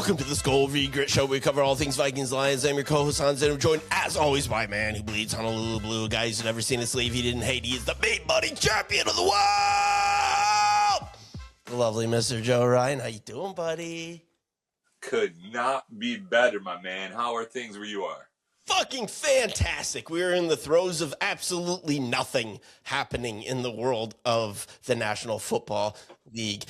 Welcome to the Skol v Grit Show. We cover all things Vikings, Lions. I'm your co-host Hans, and I'm joined, as always, by a man who bleeds Honolulu blue. A guy who's never seen a sleeve he didn't hate. He is the Meat Buddy champion of the world. The lovely Mr. Joe Ryan. How you doing, buddy? Could not be better, my man. How are things where you are? Fucking fantastic. We're in the throes of absolutely nothing happening in the world of the National Football League.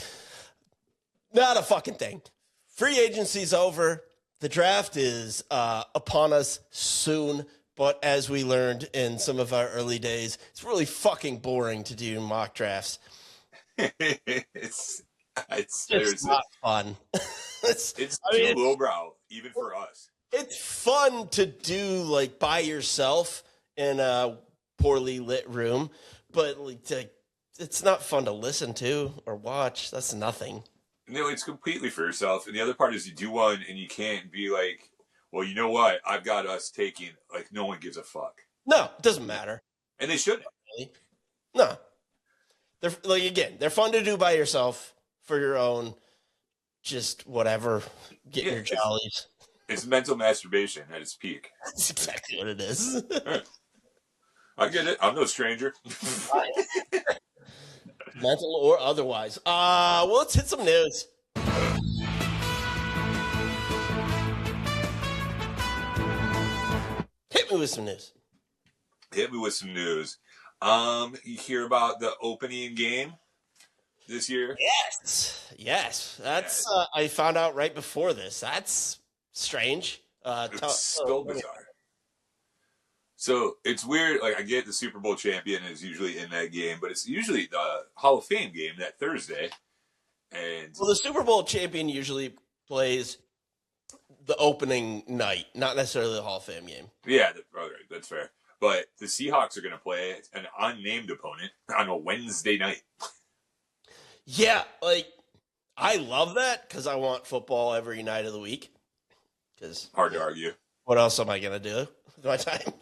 Not a fucking thing. Free agency's over. The draft is upon us soon. But as we learned in some of our early days, it's really fucking boring to do mock drafts. it's It's not fun. it's too lowbrow, even for us. It's fun to do like by yourself in a poorly lit room, but it's not fun to listen to or watch. That's nothing. No, it's completely for yourself. And the other part is you do one and you can't be like, well, you know what? I've got us taking, like, no one gives a fuck. No, it doesn't matter. And they shouldn't. No. They're fun to do by yourself for your own, just whatever, get your jollies. It's mental masturbation at its peak. That's exactly what it is. I get it. I'm no stranger. Mental or otherwise. Well, let's hit some news. Hit me with some news. You hear about the opening game this year? Yes. That's I found out right before this. That's strange. It's so bizarre. So it's weird. Like, I get the Super Bowl champion is usually in that game, but it's usually the Hall of Fame game that Thursday. And well, the Super Bowl champion usually plays the opening night, not necessarily the Hall of Fame game. Yeah, that's fair. But the Seahawks are going to play an unnamed opponent on a Wednesday night. Yeah, like, I love that because I want football every night of the week. Hard to argue. What else am I going to do with my time?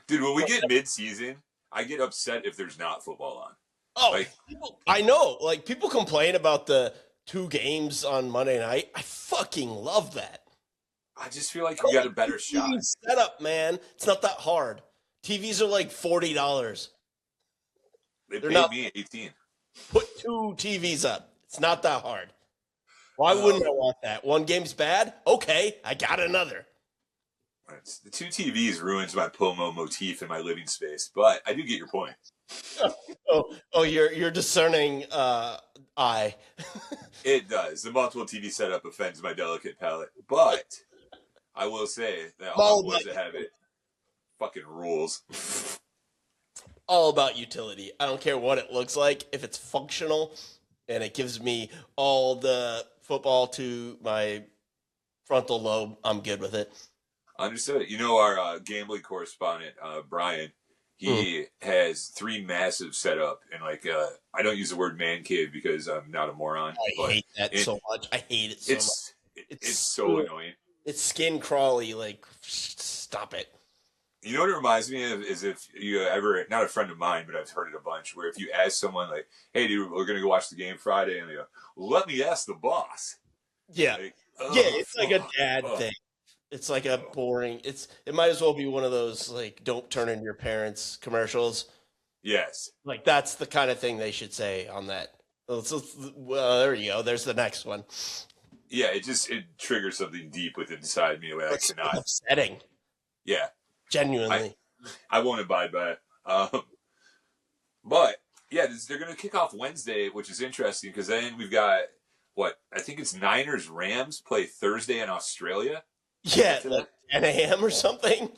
Dude, when we get mid-season, I get upset if there's not football on. Oh, I know. Like, people complain about the 2 games on Monday night. I fucking love that. I just feel like you got a better shot. Setup, man. It's not that hard. TVs are like $40. They paid me $18. Put 2 TVs up. It's not that hard. Why wouldn't I want that? One game's bad? Okay, I got another. The 2 TVs ruins my Pomo motif in my living space, but I do get your point. You're discerning eye. It does. The multiple TV setup offends my delicate palate, but I will say that all the ones that have it fucking rules. All about utility. I don't care what it looks like. If it's functional and it gives me all the football to my frontal lobe, I'm good with it. Understood. You know, our gambling correspondent, Brian, he has 3 massive setup, and like, I don't use the word man cave because I'm not a moron. I hate that so much. I hate it so much. It's so annoying. It's skin crawly. Like, stop it. You know what it reminds me of is if you ever, not a friend of mine, but I've heard it a bunch, where if you ask someone like, hey, dude, we're going to go watch the game Friday, and they go, let me ask the boss. Yeah. Like, it's like a dad thing. It's like a boring, it might as well be one of those, like, don't turn into your parents commercials. Yes. Like, that's the kind of thing they should say on that. Well, there you go. There's the next one. Yeah, it triggers something deep within inside me. It's upsetting. Yeah. Genuinely. I won't abide by it. But, yeah, they're going to kick off Wednesday, which is interesting because then we've got, I think it's Niners-Rams play Thursday in Australia. Yeah, like 10 a.m. or something.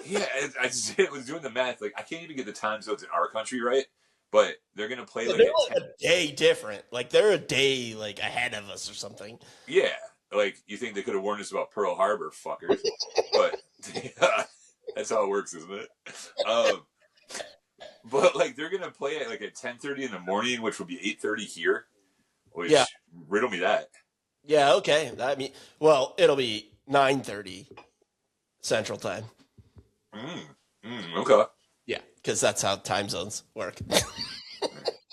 Yeah, I was doing the math. Like, I can't even get the time zones in our country right, but they're going to play they're like a day different. Like, they're a day, like, ahead of us or something. Yeah, like, you think they could have warned us about Pearl Harbor, fuckers. But that's how it works, isn't it? But, like, they're going to play it, like, at 10:30 in the morning, which will be 8:30 here. Which, riddle me that. Yeah, okay. It'll be 9:30 Central Time. Okay. Yeah, because that's how time zones work.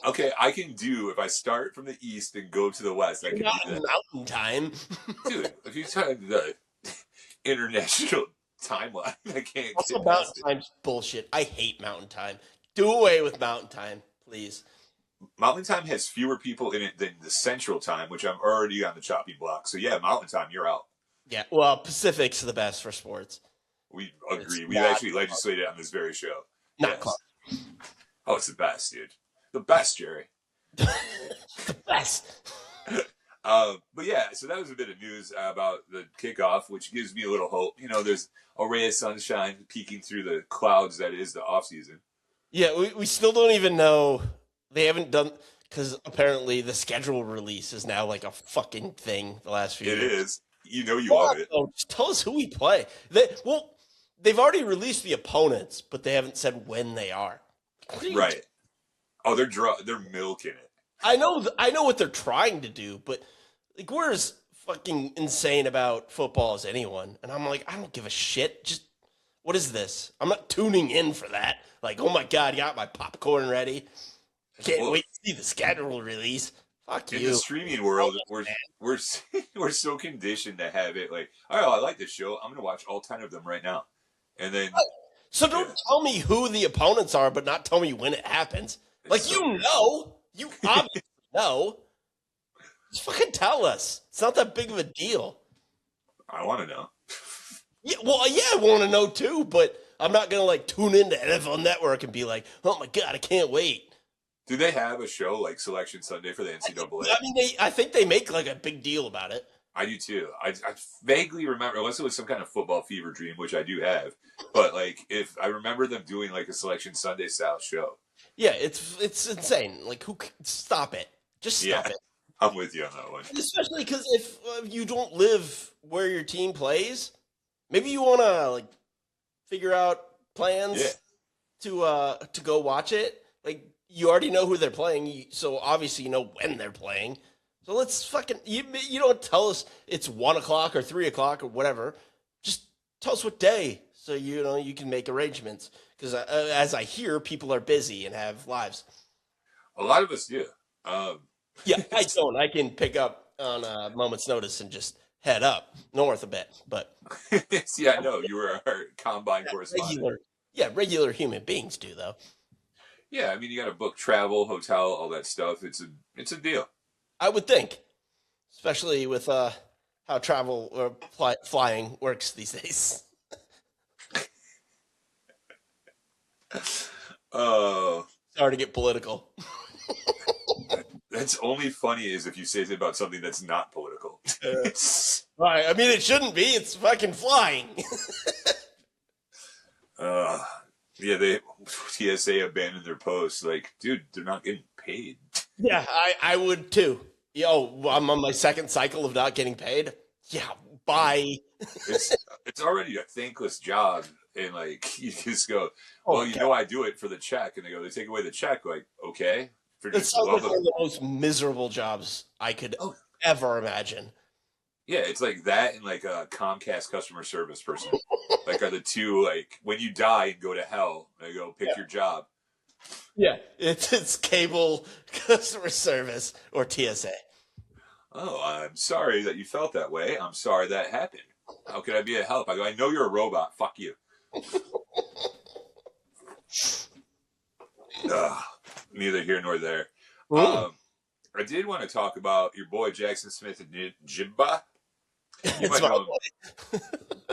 Okay, I can do if I start from the east and go to the west. I can Not do that, mountain time. dude. If you tell the international timeline, I can't Also, get mountain past it. time's bullshit. I hate mountain time. Do away with mountain time, please. Mountain time has fewer people in it than the central time, which I'm already on the chopping block. So yeah, mountain time, you're out. Yeah, well, Pacific's the best for sports. We It's agree. We've not actually legislated on this very show. not close. Yes. Oh, it's the best, dude. The best, Jerry. The best. But yeah, so that was a bit of news about the kickoff, which gives me a little hope. You know, there's a ray of sunshine peeking through the clouds that is the off season. Yeah, we still don't even know. They haven't done because apparently the schedule release is now like a fucking thing the last few It years. is. You know you love it. Oh, just tell us who we play. They've already released the opponents, but they haven't said when they are. Right. Oh, they're milking it. I know what they're trying to do, but like we're as fucking insane about football as anyone, and I'm like, I don't give a shit. Just what is this? I'm not tuning in for that. Like, oh my god, got my popcorn ready. Can't wait to see the schedule release. Fuck In you. the streaming world, we're we're so conditioned to have it like, oh, I like this show. I'm gonna watch all 10 of them right now, and then So don't tell me who the opponents are, but not tell me when it happens. Like so you obviously know. Just fucking tell us. It's not that big of a deal. I want to know. Yeah, well, yeah, I want to know too, but I'm not gonna like tune into NFL Network and be like, oh my god, I can't wait. Do they have a show like Selection Sunday for the NCAA? I mean, I think they make like a big deal about it. I do too. I vaguely remember, unless it was some kind of football fever dream, which I do have. But like, if I remember them doing like a Selection Sunday style show. Yeah, it's insane. Like, stop it? Just stop it. I'm with you on that one. Especially because if you don't live where your team plays, maybe you want to like figure out plans to go watch it. Like you already know who they're playing, so obviously you know when they're playing. So let's fucking you don't tell us it's 1 o'clock or 3 o'clock or whatever. Just tell us what day, so you know you can make arrangements. Because as I hear, people are busy and have lives. A lot of us do. Yeah, I don't. I can pick up on a moment's notice and just head up north a bit. But yeah, I know you were our combine correspondent. Regular human beings do though. Yeah, I mean you got to book travel, hotel, all that stuff. It's a deal. I would think, especially with how travel or flying works these days. Oh, Sorry to get political. that's only funny is if you say it about something that's not political. Right. I mean, it shouldn't be. It's fucking flying. Yeah, they TSA abandoned their posts. Like, dude, they're not getting paid. Yeah, I would too. Yo, I'm on my second cycle of not getting paid. Yeah, bye. It's already a thankless job, and like you just go, well, you know, I do it for the check, and they take away the check. Like, okay, for It just sounds like love one of the most miserable jobs I could ever imagine. Yeah, it's like that and like a Comcast customer service person. Like are the two like when you die and go to hell, they go pick your job. Yeah, it's cable customer service or TSA. Oh, I'm sorry that you felt that way. I'm sorry that happened. How could I be a help? I go, I know you're a robot. Fuck you. Neither here nor there. I did want to talk about your boy Jackson Smith and Jibba. You might know him,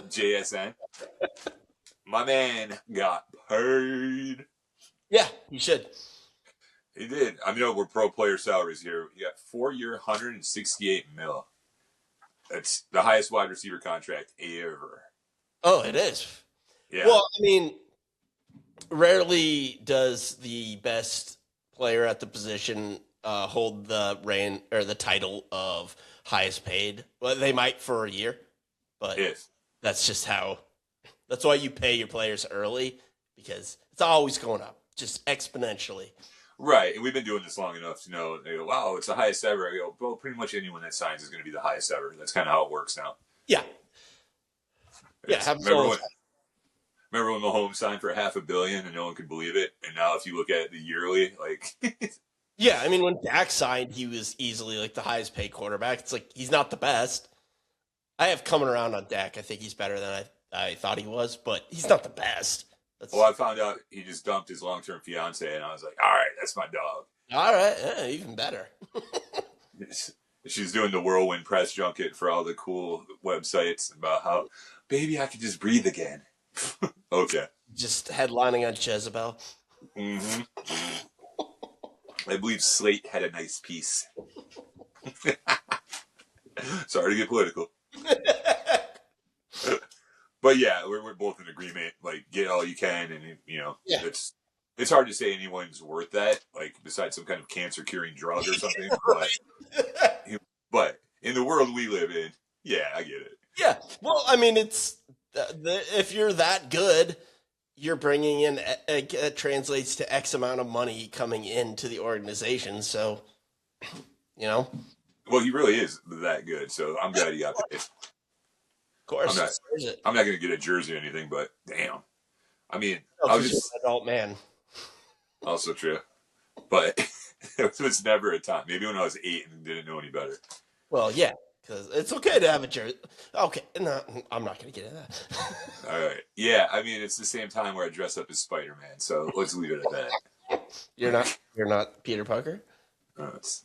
JSN. My man got paid. Yeah, you should. He did. I mean, we're pro player salaries here. He got 4-year, $168 million. That's the highest wide receiver contract ever. Oh, it is. Yeah. Well, I mean, rarely does the best player at the position hold the reign or the title of highest paid. Well, they might for a year, but that's just how. That's why you pay your players early because it's always going up, just exponentially. Right, and we've been doing this long enough to know. They go, "Wow, it's the highest ever." I go, "Well, pretty much anyone that signs is going to be the highest ever." That's kind of how it works now. Yeah. Remember when Mahomes signed for $500 million and no one could believe it? And now, if you look at it the yearly, like Yeah, I mean, when Dak signed, he was easily like the highest paid quarterback. It's like he's not the best. I have coming around on Dak. I think he's better than I thought he was, but he's not the best. Well, That's I found out he just dumped his long-term fiance, and I was like, all right, that's my dog. all right. Yeah, even better. She's doing the whirlwind press junket for all the cool websites about how, baby, I can just breathe again. Okay. Just headlining on Jezebel. Mm-hmm. I believe Slate had a nice piece. Sorry to get political. But yeah, we're both in agreement. Like, get all you can, and Yeah. it's hard to say anyone's worth that. Like, besides some kind of cancer curing drug or something. But in the world we live in, yeah, I get it. Yeah. Well, I mean, it's if you're that good, you're bringing in it translates to X amount of money coming into the organization. So, you know, of Well, he really is that good, so I'm glad he got paid. course, I'm not going to get a jersey or anything, but damn. I mean, no, I was 'cause just you're an adult man. also true, but it was never a time. Maybe when I was 8 and didn't know any better. Well, yeah, because it's okay to have a jersey. Okay, no, I'm not going to get into that. All right, yeah. I mean, it's the same time where I dress up as Spider-Man, so let's leave it at that. You're not Peter Parker. It's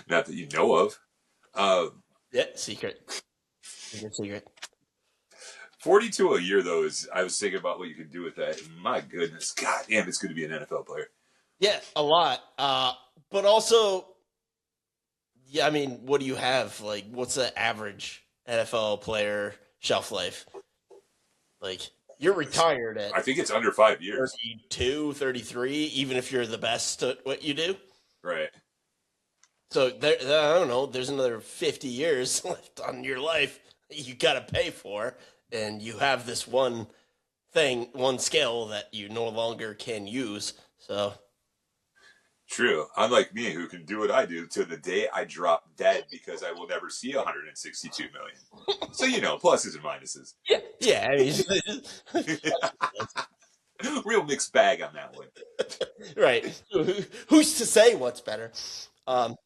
not that you know of. Yeah, secret. Secret. 42 a year though is. I was thinking about what you could do with that. And my goodness, god damn, it's good to be an NFL player. Yeah, a lot. But also, yeah, I mean, what do you have? Like, what's the average NFL player shelf life? Like, you're retired at I think it's under 5 years. 32, 33, even if you're the best at what you do. Right. So, I don't know, there's another 50 years left on your life that you got to pay for. And you have this one skill that you no longer can use. So, True. Unlike me, who can do what I do to the day I drop dead because I will never see 162 million. So, pluses and minuses. yeah, I mean, Real mixed bag on that one. right. Who's to say what's better? Well,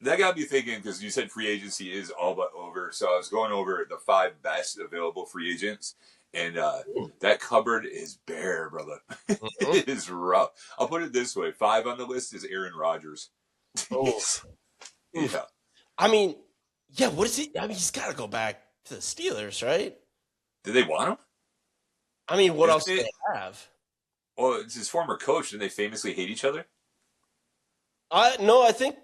that got me thinking because you said free agency is all but over. So I was going over the 5 best available free agents. And that cupboard is bare, brother. It is rough. I'll put it this way: 5 on the list is Aaron Rodgers. Oh. Yeah. I mean, yeah. What is he? I mean, he's got to go back to the Steelers, right? Did they want him? I mean, what else do they have? Well, it's his former coach. Did they famously hate each other? No, I think.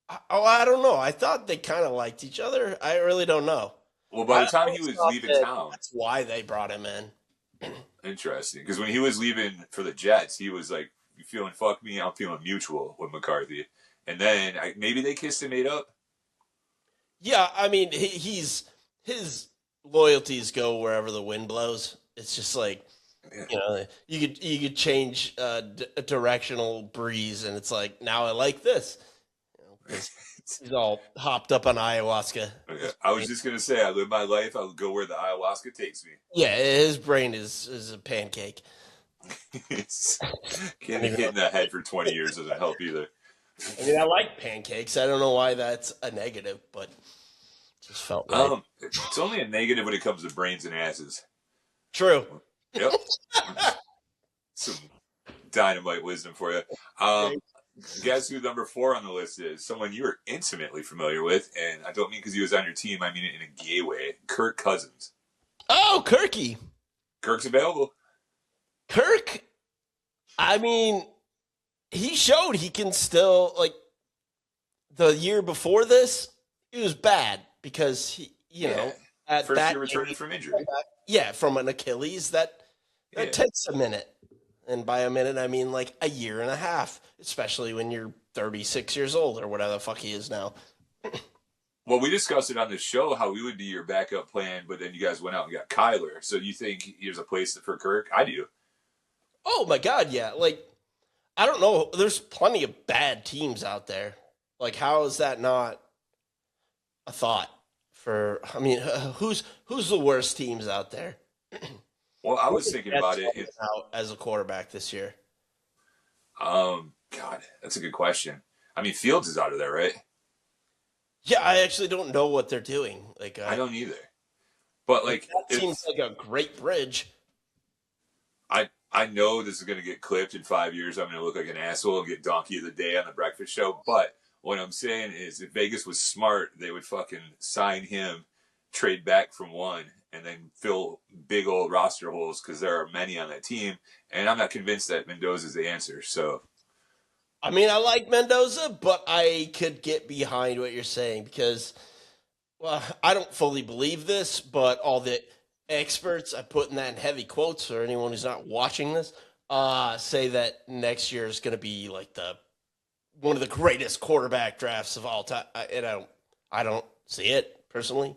I don't know. I thought they kind of liked each other. I really don't know. Well, by the time he was leaving town, that's why they brought him in. Interesting, because when he was leaving for the Jets, he was like, "You feeling fuck me? I'm feeling mutual with McCarthy." And then maybe they kissed and made up. Yeah, I mean, his loyalties go wherever the wind blows. It's just like you could change a directional breeze, and it's like now I like this. He's all hopped up on ayahuasca. Okay. I was just gonna say, I live my life. I'll go where the ayahuasca takes me. Yeah, his brain is a pancake. Getting hit in the head for 20 years doesn't help either. I mean, I like pancakes. I don't know why that's a negative, but just felt right. It's only a negative when it comes to brains and asses. True. Yep. Some dynamite wisdom for you. Guess who number 4 on the list is? Someone you're intimately familiar with, and I don't mean because he was on your team. I mean it in a gay way. Kirk Cousins. Oh, Kirky. Kirk's available. Kirk, I mean, he showed he can still, like, the year before this, he was bad because he, at first that year returning from injury. Yeah, from an Achilles, that takes a minute. And by a minute, I mean like a year and a half, especially when you're 36 years old or whatever the fuck he is now. Well, we discussed it on the show how we would be your backup plan, but then you guys went out and got Kyler. So you think there's a place for Kirk? I do. Oh, my God, yeah. Like, I don't know. There's plenty of bad teams out there. Like, how is that not a thought for, I mean, who's the worst teams out there? Well, I was thinking about it. Out as a quarterback this year. God, that's a good question. I mean, Fields is out of there, right? Yeah, I actually don't know what they're doing. Like, I don't either. But like, that seems if like a great bridge. I know this is going to get clipped in 5 years, I'm going to look like an asshole and get Donkey of the Day on the Breakfast Show. But what I'm saying is, if Vegas was smart, they would fucking sign him, trade back from one, and then fill big old roster holes because there are many on that team. And I'm not convinced that Mendoza's the answer. So I mean, I like Mendoza, but I could get behind what you're saying because, well, I don't fully believe this, but all the experts, I put in that in heavy quotes for anyone who's not watching this, say that next year is going to be like one of the greatest quarterback drafts of all time. I don't see it personally.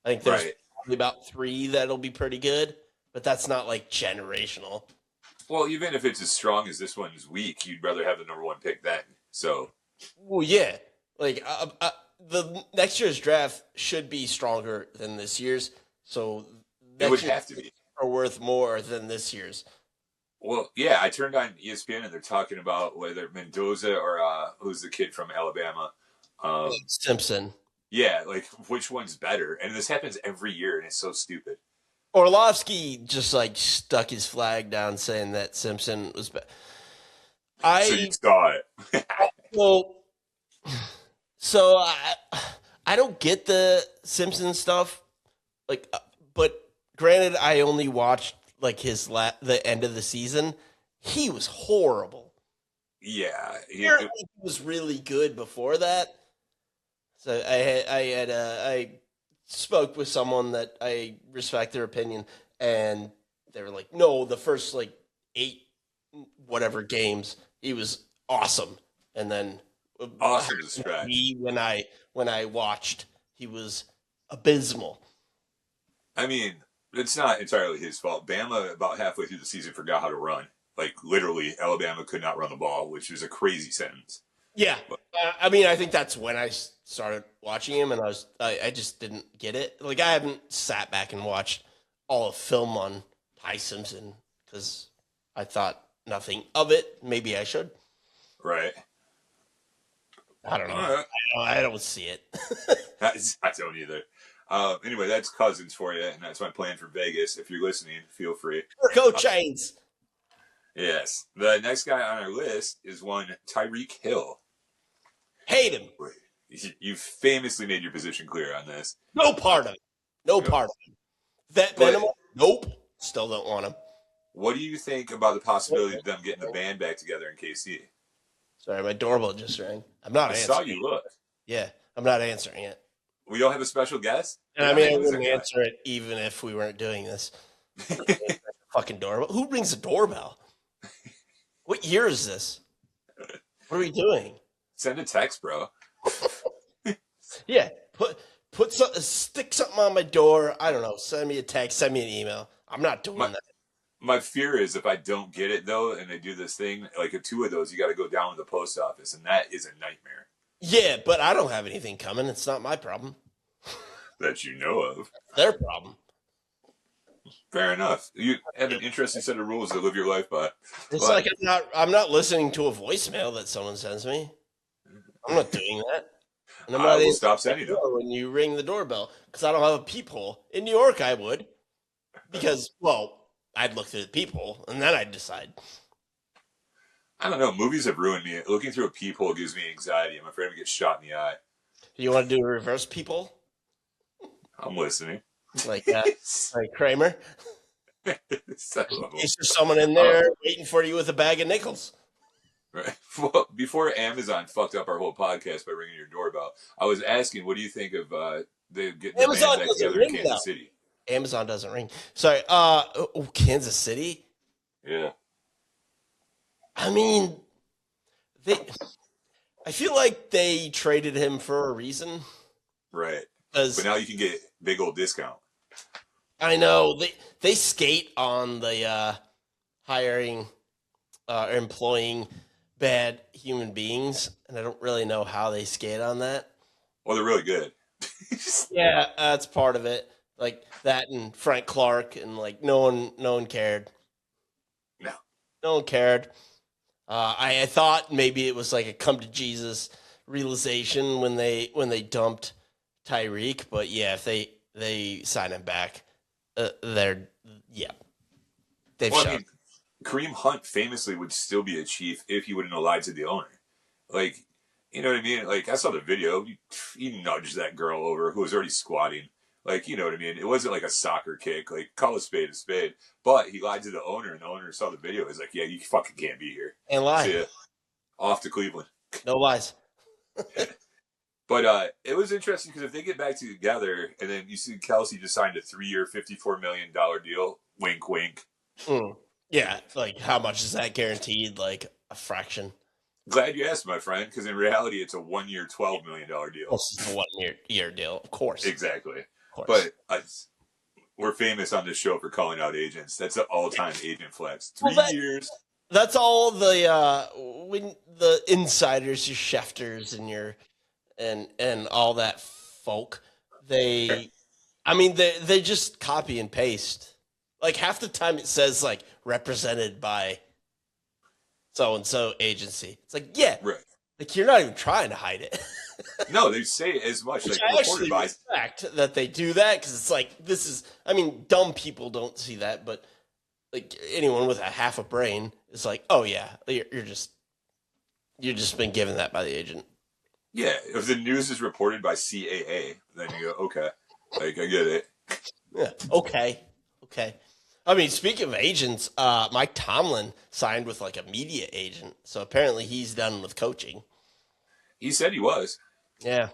I think there's right. probably about 3 that'll be pretty good, but that's not like generational. Well, even if it's as strong as this one's weak, you'd rather have the number one pick then. So Well, yeah, like the next year's draft should be stronger than this year's, so it would next year's have to be. are worth more than this year's. Well, yeah, I turned on ESPN and they're talking about whether Mendoza or who's the kid from Alabama. Simpson. Yeah, like which one's better? And this happens every year, and it's so stupid. Orlovsky just like stuck his flag down saying that Simpson was better. So you saw it. Well, so I don't get the Simpson stuff, like, but granted, I only watched like the end of the season. He was horrible. Yeah, Apparently, he was really good before that. So I spoke with someone that I respect their opinion, and they were like, "No, the first like 8 whatever games, he was awesome," and then awesome to stretch. when I watched, he was abysmal. I mean, it's not entirely his fault. Bama, about halfway through the season, forgot how to run. Like literally, Alabama could not run the ball, which is a crazy sentence. Yeah, But, I mean, I think that's when I started watching him, and I just didn't get it. Like, I haven't sat back and watched all of film on Ty Simpson because I thought nothing of it. Maybe I should. right. I don't know. I don't see it. I don't either. Anyway, that's Cousins for you, and that's my plan for Vegas. If you're listening, feel free. Go Chains. Yes. The next guy on our list is one Tyreek Hill. Hate him. You famously made your position clear on this. No part of it. No part of it. Vet Venom? Nope. Still don't want him. What do you think about the possibility of them getting the band back together in KC? Sorry, my doorbell just rang. I'm not I answering. saw you look. Yeah, I'm not answering it. We don't have a special guest? And I mean, I wouldn't answer it even if we weren't doing this. Fucking doorbell. Who rings the doorbell? What year is this? What are we doing? Send a text, bro. Yeah, stick something on my door. I don't know. Send me a text. Send me an email. I'm not doing that. My fear is if I don't get it though, and they do this thing like 2 of those, you got to go down to the post office, and that is a nightmare. Yeah, but I don't have anything coming. It's not my problem. That you know of. Their problem. Fair enough. You have an interesting set of rules to live your life by. It's like I'm not listening to a voicemail that someone sends me. I'm not doing that. And I will stop sending them when you ring the doorbell because I don't have a peephole. In New York, I would because I'd look through the peephole and then I'd decide. I don't know. Movies have ruined me. Looking through a peephole gives me anxiety. I'm afraid to get shot in the eye. Do you want to do a reverse peephole? I'm listening. Like Kramer? Is there someone in there waiting for you with a bag of nickels? Right. Well, before Amazon fucked up our whole podcast by ringing your doorbell, I was asking, what do you think of the band back together in Kansas City? Amazon doesn't ring. Sorry. Kansas City? Yeah. I mean, I feel like they traded him for a reason. Right. But now you can get big old discount. I know. They skate on the hiring or employing bad human beings, and I don't really know how they skate on that. Well, they're really good. Yeah, that's part of it. Like that and Frank Clark, and like no one cared. No one cared. I thought maybe it was like a come to Jesus realization when they dumped Tyreek, but yeah, if they sign him back, they're yeah they've Well, I shown. mean, Kareem Hunt famously would still be a Chief if he wouldn't have lied to the owner. Like, you know what I mean? Like, I saw the video. He nudged that girl over who was already squatting. Like, you know what I mean? It wasn't like a soccer kick. Like, call a spade a spade. But he lied to the owner, and the owner saw the video. He's like, yeah, you fucking can't be here. And lie, See ya. Off to Cleveland. no lies. But it was interesting because if they get back together, and then you see Kelsey just signed a 3-year, $54 million deal, wink, wink. Yeah, like how much is that guaranteed? Like a fraction. Glad you asked, my friend, because in reality, it's a 1-year, $12 million deal. This is a 1 year deal, of course. Exactly. Of course. But we're famous on this show for calling out agents. That's an all-time agent flex. 3 Well, years. that's all the when the insiders, your Schefters and your and all that folk. They just copy and paste. Like half the time it says like represented by so and so agency. It's like yeah, Right. like you're not even trying to hide it. No, they say it as much. Which Like, I actually reported by. respect that they do that because it's like this is. I mean, dumb people don't see that, but like anyone with a half a brain is like, oh yeah, you're just been given that by the agent. Yeah, if the news is reported by CAA, then you go, okay. Like, I get it. Yeah. Okay. I mean, speaking of agents, Mike Tomlin signed with like a media agent, so apparently he's done with coaching. He said he was. Yeah,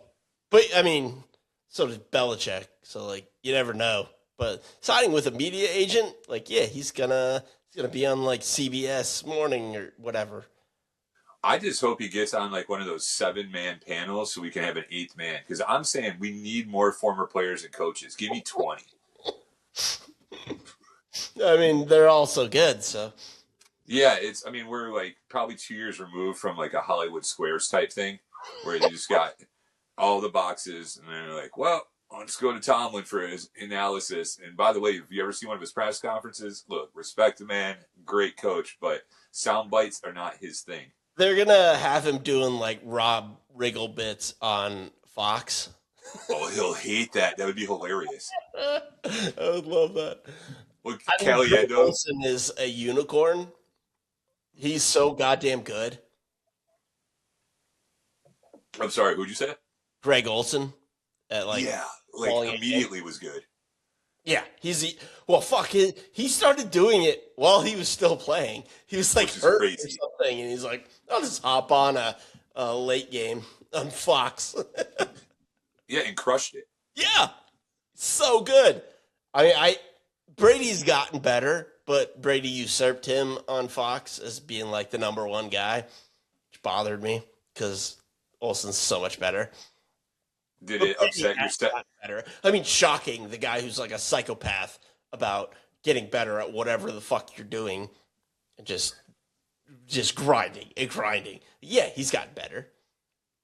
but I mean, so did Belichick. So like, you never know. But signing with a media agent, like, yeah, he's gonna be on like CBS Morning or whatever. I just hope he gets on like one of those 7-man panels so we can have an 8th man. Because I'm saying we need more former players and coaches. Give me 20. I mean, they're all so good. So Yeah, we're like probably 2 years removed from like a Hollywood Squares type thing where they just got all the boxes and they're like, well, let's go to Tomlin for his analysis. And by the way, if you ever seen one of his press conferences, look, respect the man, great coach, but sound bites are not his thing. they're gonna have him doing like Rob Riggle bits on Fox. Oh, he'll hate that. That would be hilarious. I would love that. Look, I think Greg Caliendo. Olson is a unicorn. He's so goddamn good. I'm sorry, who'd you say? Greg Olson at like yeah, calling like it immediately was good. yeah, he started doing it while he was still playing. He was like Which is hurt or crazy. something, and he's like, "I'll just hop on a late game on Fox." Yeah, and crushed it. Yeah, so good. I mean, Brady's gotten better, but Brady usurped him on Fox as being like the number one guy, which bothered me because Olsen's so much better. Did But it Brady upset your has step? gotten better. I mean, shocking. The guy who's like a psychopath about getting better at whatever the fuck you're doing and just grinding and grinding. Yeah, he's gotten better.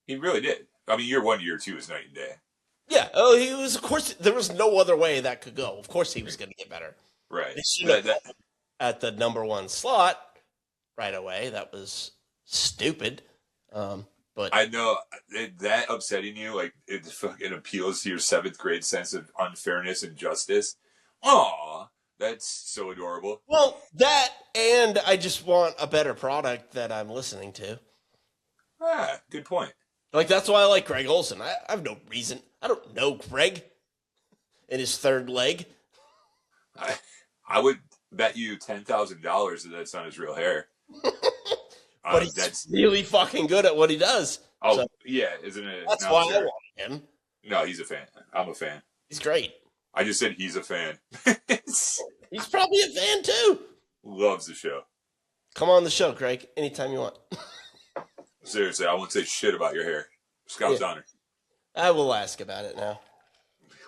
He really did. I mean, year 1, year 2 is night and day. Yeah. Oh, he was. Of course, there was no other way that could go. Of course, he was going to get better. Right. They should have put him at the number one slot right away. That was stupid. But I know that upsetting you, like it fucking appeals to your 7th grade sense of unfairness and justice. Aw, that's so adorable. well, that and I just want a better product that I'm listening to. Ah, good point. Like that's why I like Greg Olson. I have no reason. I don't know Greg in his third leg. I would bet you $10,000 that that's not his real hair. But he's that's really fucking good at what he does. oh So yeah, isn't it? that's No, why I sure. want him. No, he's a fan. I'm a fan. He's great. I just said he's a fan. He's probably a fan too. Loves the show. Come on the show, Greg, anytime you want. Seriously, I won't say shit about your hair. Scout's honor. I will ask about it now.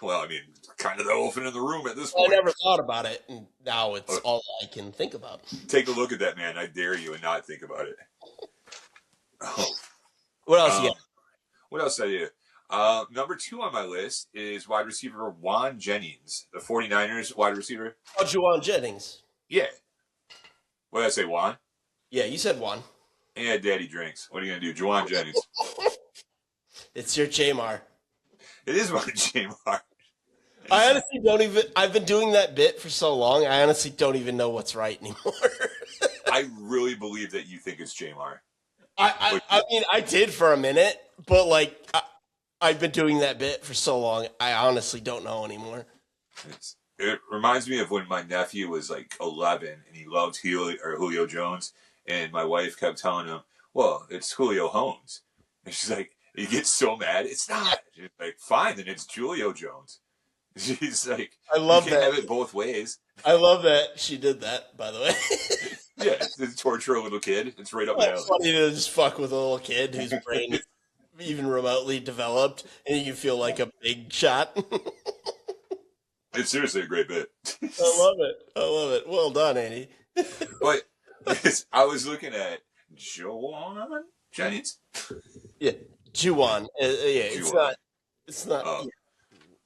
Well, I mean, kind of the elephant in the room at this I point. never thought about it, and now it's all I can think about. Take a look at that, man. I dare you and not think about it. Oh, What else you got? what else did I do? Number 2 on my list is wide receiver Juan Jennings, the 49ers wide receiver. Oh, Juwan Jennings. Yeah. What did I say, Juan? Yeah, you said one. Yeah, daddy drinks. What are you going to do? Juwan Jennings. It's your Jamar. It is my Jamar. I honestly don't even. I've been doing that bit for so long. I honestly don't even know what's right anymore. I really believe that you think it's Jamar. I mean, I did for a minute, but like, I've been doing that bit for so long. I honestly don't know anymore. It reminds me of when my nephew was like 11 and he loved Julio Jones, and my wife kept telling him, "Well, it's Julio Holmes," and she's like, he gets so mad. It's not. She's like, fine, then it's Julio Jones. She's like, I love you can't that. have it both ways. I love that she did that. By the way, Yeah, it's torture a little kid. It's right up my it's alley. funny to just fuck with a little kid whose brain is even remotely developed, and you feel like a big shot. It's seriously a great bit. I love it. I love it. Well done, Andy. But I was looking at Juwan Jennings. Yeah, Juwan. Yeah, it's Juwan. not. It's not. Oh. Yeah.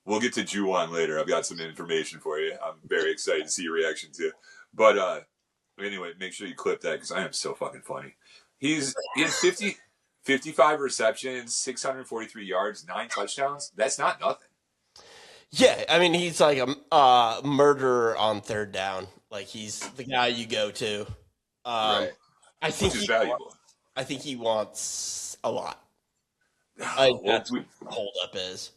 We'll get to Juwan later. I've got some information for you. I'm very excited to see your reaction to. But anyway, make sure you clip that because I am so fucking funny. He had 55 receptions, 643 yards, 9 touchdowns. That's not nothing. Yeah, I mean, he's like a murderer on third down. Like he's the guy you go to. Right. I think Which is valuable. I think he wants a lot. That's what the holdup is.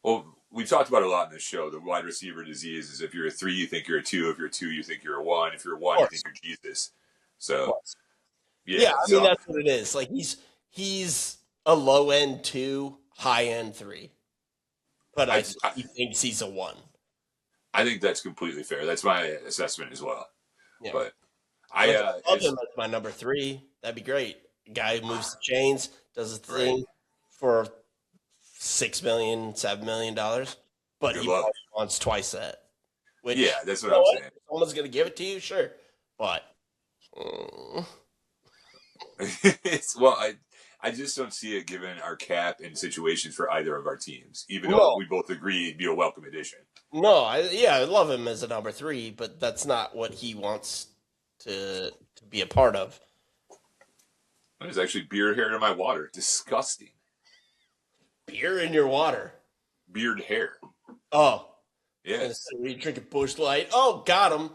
Well, we talked about it a lot in this show. The wide receiver disease is if you're a 3, you think you're a 2. If you're a 2, you think you're a 1. If you're a 1, you think you're Jesus. So, yeah, I mean that's what it is. Like he's a low end 2, high end 3, but he thinks he's a 1. I think that's completely fair. That's my assessment as well. Yeah. But I love him as my number 3. That'd be great. Guy who moves the chains, does a thing for $6 million, $7 million, but he wants twice that. Which, yeah, that's what I'm saying. If someone's gonna give it to you, sure, but well, I just don't see it given our cap and situations for either of our teams. Even though we both agree it'd be a welcome addition. No, I love him as a number 3, but that's not what he wants to be a part of. There's actually beard hair in my water. Disgusting. Beer in your water. Beard hair. Oh. Yeah. So you drink a Busch Light. Oh, got him.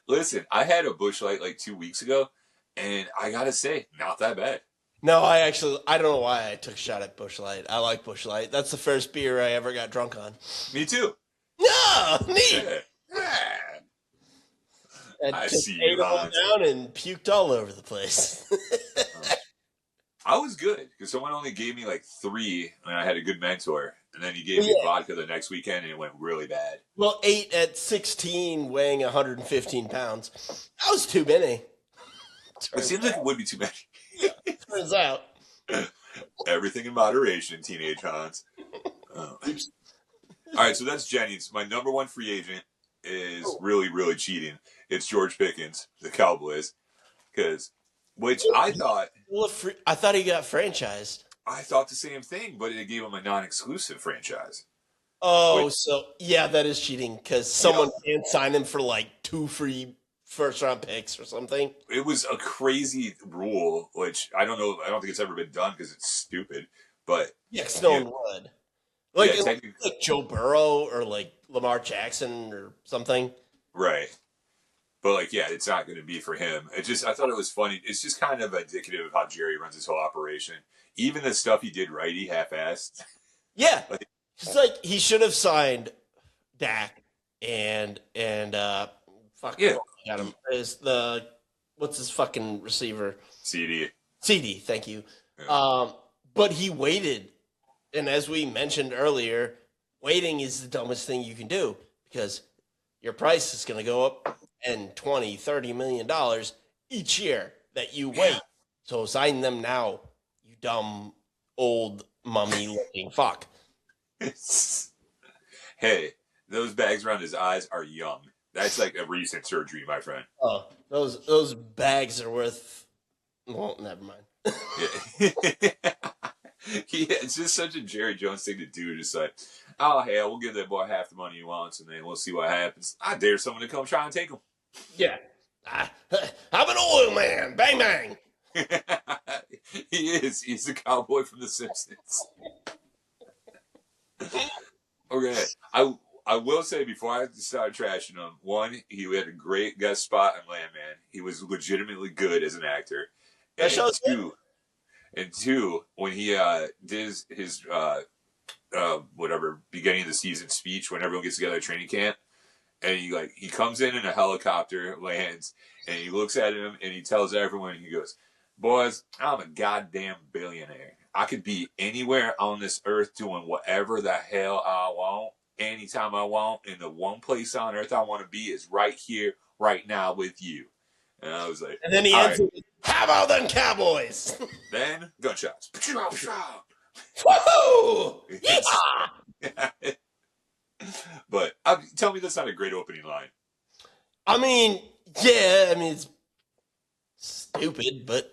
Listen, I had a Busch Light like 2 weeks ago, and I gotta say, not that bad. No, I don't know why I took a shot at Busch Light. I like Busch Light. That's the first beer I ever got drunk on. Me too. No, neat. Yeah. I just ate them all down and puked all over the place. I was good because someone only gave me like 3, and I had a good mentor. And then he gave me vodka the next weekend, and it went really bad. Well, 8 at 16, weighing 115 pounds. That was too many. It seems like it would be too many. Yeah, turns out. Everything in moderation, teenage Hans. All right, so that's Jennings. My number 1 free agent is really, really cheating. It's George Pickens, the Cowboys. I thought he got franchised. I thought the same thing, but it gave him a non-exclusive franchise. Oh, that is cheating because someone can't sign him for like 2 free first-round picks or something. It was a crazy rule, which I don't know. I don't think it's ever been done because it's stupid. But because no one would. Like Joe Burrow or like Lamar Jackson or something. Right. But it's not going to be for him. I thought it was funny. It's just kind of indicative of how Jerry runs his whole operation. Even the stuff he did right, he half-assed. Yeah. It's he should have signed Dak and got him. What's his fucking receiver? CD, thank you. Yeah. But he waited. And as we mentioned earlier, waiting is the dumbest thing you can do because your price is going to go up and $20, $30 million each year that you wait. Yeah. So sign them now, you dumb, old, mummy-looking fuck. Hey, those bags around his eyes are young. That's like a recent surgery, my friend. Oh, those bags are worth... Well, never mind. Yeah. It's just such a Jerry Jones thing to do. Just like, oh, hell, we'll give that boy half the money he wants, and then we'll see what happens. I dare someone to come try and take him. Yeah. I'm an oil man. Bang, bang. He is. He's the cowboy from The Simpsons. Okay. I will say before I start trashing him, one, he had a great guest spot on Landman. He was legitimately good as an actor. That And show's good. two, when he did his whatever beginning of the season speech when everyone gets together at training camp, and he comes in a helicopter, lands, and he looks at him and he tells everyone, he goes, "Boys, I'm a goddamn billionaire. I could be anywhere on this earth doing whatever the hell I want, anytime I want, and the one place on earth I want to be is right here, right now with you." And I was like, And then he all ends right. with, "How about them Cowboys?" Then gunshots. Woohoo! Yeehaw! But tell me that's not a great opening line. I mean, yeah, I mean, it's stupid, but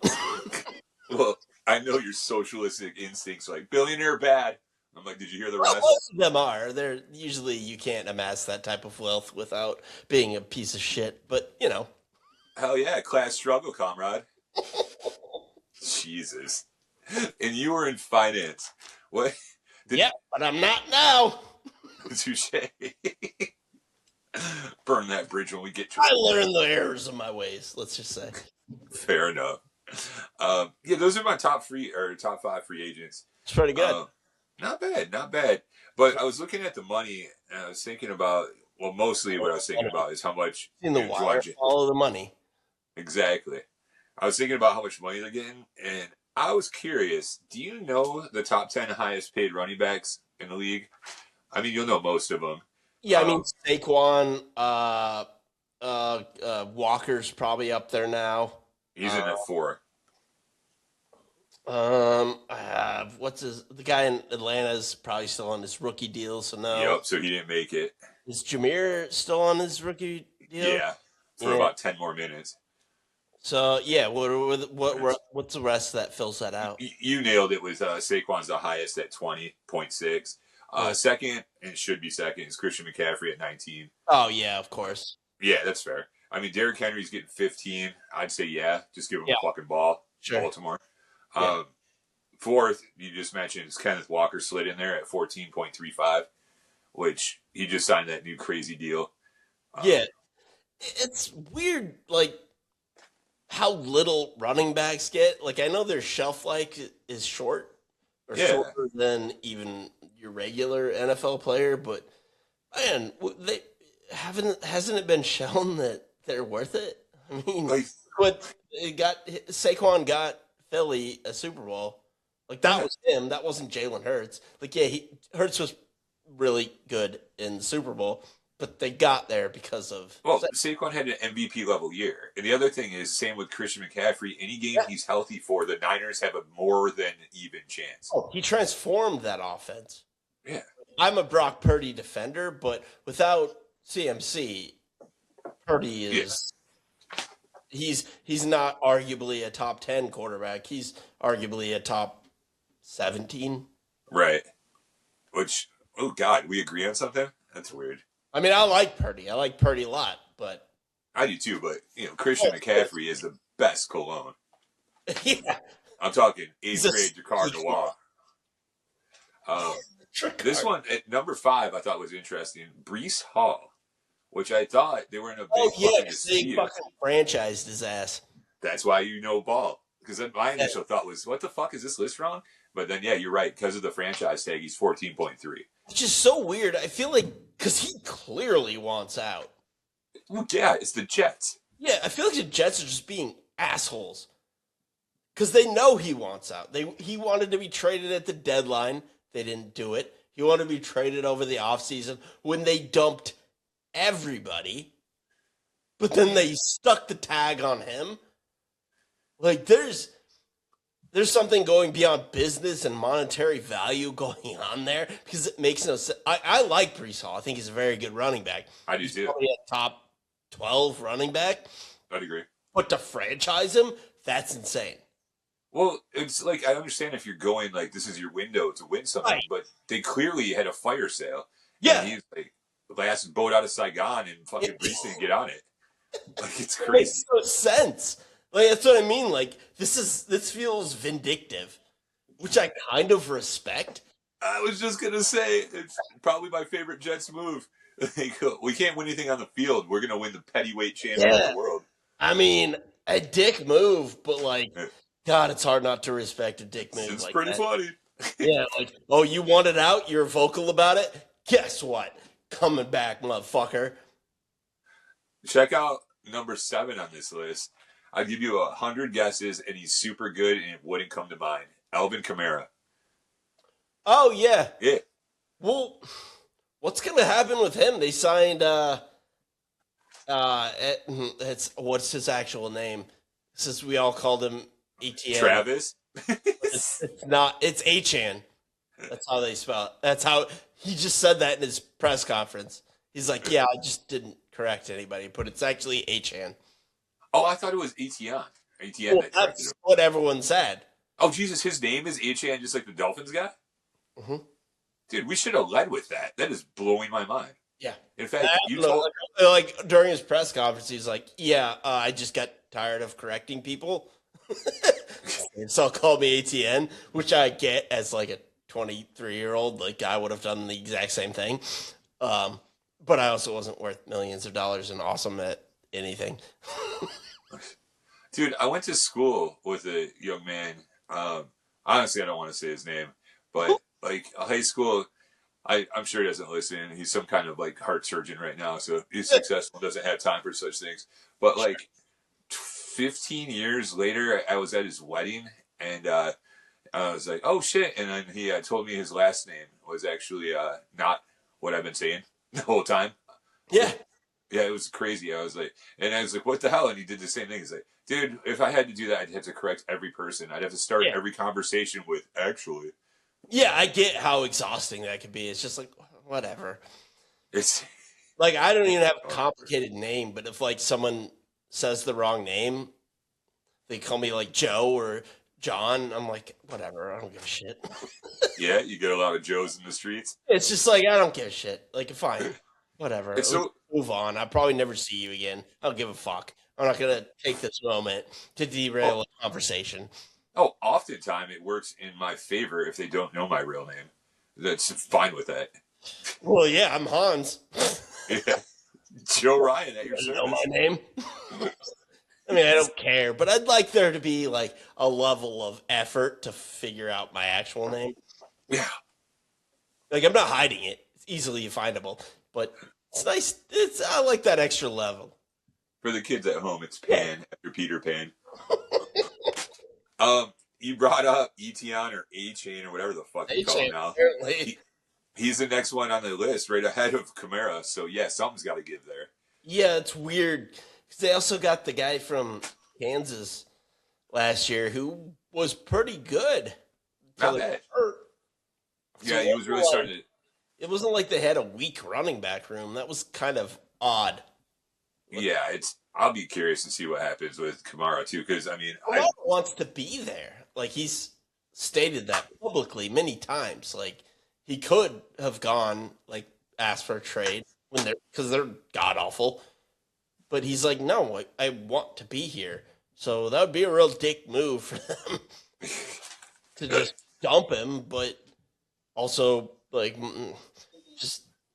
Well, I know your socialistic instincts like billionaire bad. I'm like, did you hear the well, rest? most of them are. They're usually you can't amass that type of wealth without being a piece of shit. But you know, Hell yeah, class struggle, comrade. Jesus. And you were in finance. What? yeah, but I'm not now. Touche. Burn that bridge when we get to I it. learned the errors of my ways. Let's just say. Fair enough. Yeah, those are my top five free agents. It's pretty good. Not bad, not bad. But I was looking at the money, and I was thinking about, well, mostly what I was thinking about is how much In the wire, follow the money. Exactly. I was thinking about how much money they're getting, and I was curious. Do you know the top 10 highest paid running backs in the league? I mean, you'll know most of them. Yeah, I mean Saquon, Walker's probably up there now. He's in at 4. What's the guy in Atlanta's probably still on his rookie deal, so no. Yep, so he didn't make it. Is Jameer still on his rookie deal? Yeah, for about 10 more minutes. So yeah, what's the rest that fills that out? You nailed it with Saquon's the highest at 20.6. Second, and should be second, is Christian McCaffrey at 19. Oh yeah, of course. Yeah, that's fair. I mean, Derrick Henry's getting 15. I'd say yeah, just give him a fucking ball. Sure. Baltimore. Fourth, you just mentioned, is Kenneth Walker slid in there at 14.35, which he just signed that new crazy deal. Yeah, it's weird, like how little running backs get. Like I know their shelf life is short, or shorter than even your regular NFL player, but man, hasn't it been shown that they're worth it? I mean, Saquon got Philly a Super Bowl. Like that was him. That wasn't Jalen Hurts. Like yeah, Hurts was really good in the Super Bowl, but they got there because of Saquon had an MVP level year. And the other thing is, same with Christian McCaffrey. Any game he's healthy for, the Niners have a more than even chance. Oh, he transformed that offense. Yeah. I'm a Brock Purdy defender, but without CMC, Purdy is he's not arguably a top 10 quarterback. He's arguably a top 17. Right. Which, oh God, we agree on something? That's weird. I mean, I like Purdy. I like Purdy a lot, but I do too, but Christian McCaffrey is the best cologne. Yeah. I'm talking 8th grade Jacquard Noir. This one at number 5 I thought was interesting. Breece Hall, which I thought they were in a big they fucking franchised his ass. That's why you know ball. Because my initial thought was, what the fuck, is this list wrong? But then, yeah, you're right. Because of the franchise tag, he's 14.3. It's just so weird. I feel like, because he clearly wants out. Well, yeah, it's the Jets. Yeah, I feel like the Jets are just being assholes. Because they know he wants out. He wanted to be traded at the deadline. They didn't do it. He wanted to be traded over the offseason when they dumped everybody. But then they stuck the tag on him. Like, there's something going beyond business and monetary value going on there because it makes no sense. I like Breece Hall. I think he's a very good running back. I do too. Probably a top 12 running back. I'd agree. But to franchise him, that's insane. Well, it's like, I understand if you're going, like, this is your window to win something, but they clearly had a fire sale. Yeah. And he's like, the last boat out of Saigon and fucking Breece didn't get on it. Like, it's It makes crazy. no sense. Like that's what I mean. Like this feels vindictive, which I kind of respect. I was just gonna say it's probably my favorite Jets move. Like, we can't win anything on the field. We're gonna win the pettyweight champion of Yeah. the world. I mean, a dick move, but like, God, it's hard not to respect a dick move It's like pretty that. funny. Yeah, like, oh, you want it out? You're vocal about it? Guess what? Coming back, motherfucker. Check out number 7 on this list. I'll give you 100 guesses, and he's super good, and it wouldn't come to mind. Alvin Kamara. Oh yeah. Yeah. Well, what's gonna happen with him? They signed it's what's his actual name? Since we all called him ETN. Travis. It's not. It's Achan. That's how they spell it. That's how he just said that in his press conference. He's like, "Yeah, I just didn't correct anybody, but it's actually Achan." Oh, I thought it was Etienne. Etienne Well, that corrected that's him. what everyone said. Oh, Jesus, his name is Etienne, just like the Dolphins guy? Mm-hmm. Dude, we should have led with that. That is blowing my mind. Yeah. In fact, I you don't know, told... like during his press conference, he's like, "Yeah, I just got tired of correcting people, so call me ATN," which I get as like a 23-year-old. Like I would have done the exact same thing, but I also wasn't worth millions of dollars and awesome at anything. Dude, I went to school with a young man. Honestly, I don't want to say his name, but like a high school... I'm sure he doesn't listen. He's some kind of like heart surgeon right now, so he's successful, doesn't have time for such things. But like 15 years later, I was at his wedding, and I was like, "Oh shit!" And then he told me his last name was actually not what I've been saying the whole time. Yeah, Yeah, it was crazy. I was like, "What the hell?" And he did the same thing. He's like, "Dude, if I had to do that, I'd have to correct every person. I'd have to start yeah, every conversation with actually." yeah. I get how exhausting that could be. It's just like whatever. It's Like I don't even have a oh, complicated name, but if like someone says the wrong name, they call me like Joe or John. I'm like, whatever. I don't give a shit. yeah, you get a lot of Joes in the streets. It's just like I don't give a shit. Like fine, whatever. It's Let's so move on. I'll probably never see you again. I don't give a fuck. I'm not gonna take this moment to oh, derail a conversation. oftentimes it works in my favor if they don't know my real name. That's fine with that. Well, yeah, I'm Hans. Yeah. Joe Ryan at your You know my service. name. I mean, I don't care, but I'd like there to be like a level of effort to figure out my actual name. Yeah. Like I'm not hiding it; it's easily findable. But it's nice. I like that extra level. For the kids at home, it's Yeah. Pan after Peter Pan. You brought up Etienne or A-Chain or whatever the fuck you call him now. Apparently. He's the next one on the list, right ahead of Kamara. So yeah, something's got to give there. Yeah, it's weird because they also got the guy from Kansas last year who was pretty good. Not Until he bad. got hurt. So Yeah, it he was wasn't really like- starting to. It wasn't like they had a weak running back room. That was kind of odd. Yeah, it's. I'll be curious to see what happens with Kamara too, because I mean, Kamara wants to be there. Like he's stated that publicly many times. Like he could have gone, like asked for a trade when they're god awful, but he's like, no, I want to be here. So that would be a real dick move for them to just dump him. But also, like,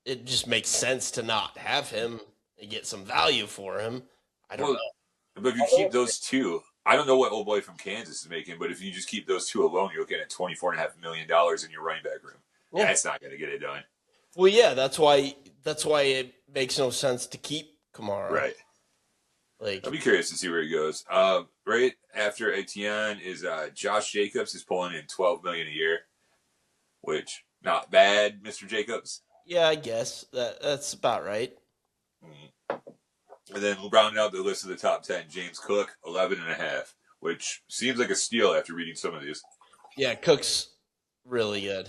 it just makes sense to not have him and get some value for him. I don't well, know. but if you keep those two, I don't know what old boy from Kansas is making, but if you just keep those two alone, you're looking at $24.5 million in your running back room. Yeah. That's not going to get it done. Well, yeah, that's why it makes no sense to keep Kamara. Right. Like, I'll be curious to see where he goes. Right after Etienne is Josh Jacobs is pulling in $12 million a year, which not bad, Mr. Jacobs. yeah, I guess that's about right. And then rounding out the list of the top 10, James Cook, 11.5, which seems like a steal after reading some of these. Yeah, Cook's really good.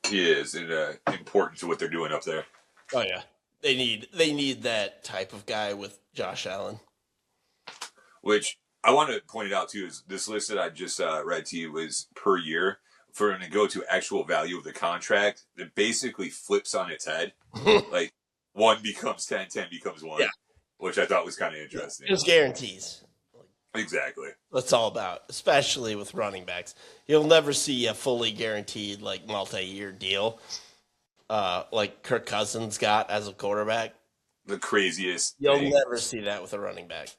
He is, and important to what they're doing up there. Oh yeah, they need that type of guy with Josh Allen. Which I want to point it out too is this list that I just read to you was per year. For him to go to actual value of the contract, it basically flips on its head. Like 1 becomes 10, 10 becomes 1. Yeah. which I thought was kind of interesting. Just guarantees. Exactly. That's all about, especially with running backs. You'll never see a fully guaranteed, like, multi-year deal like Kirk Cousins got as a quarterback. The craziest You'll thing. never see that with a running back.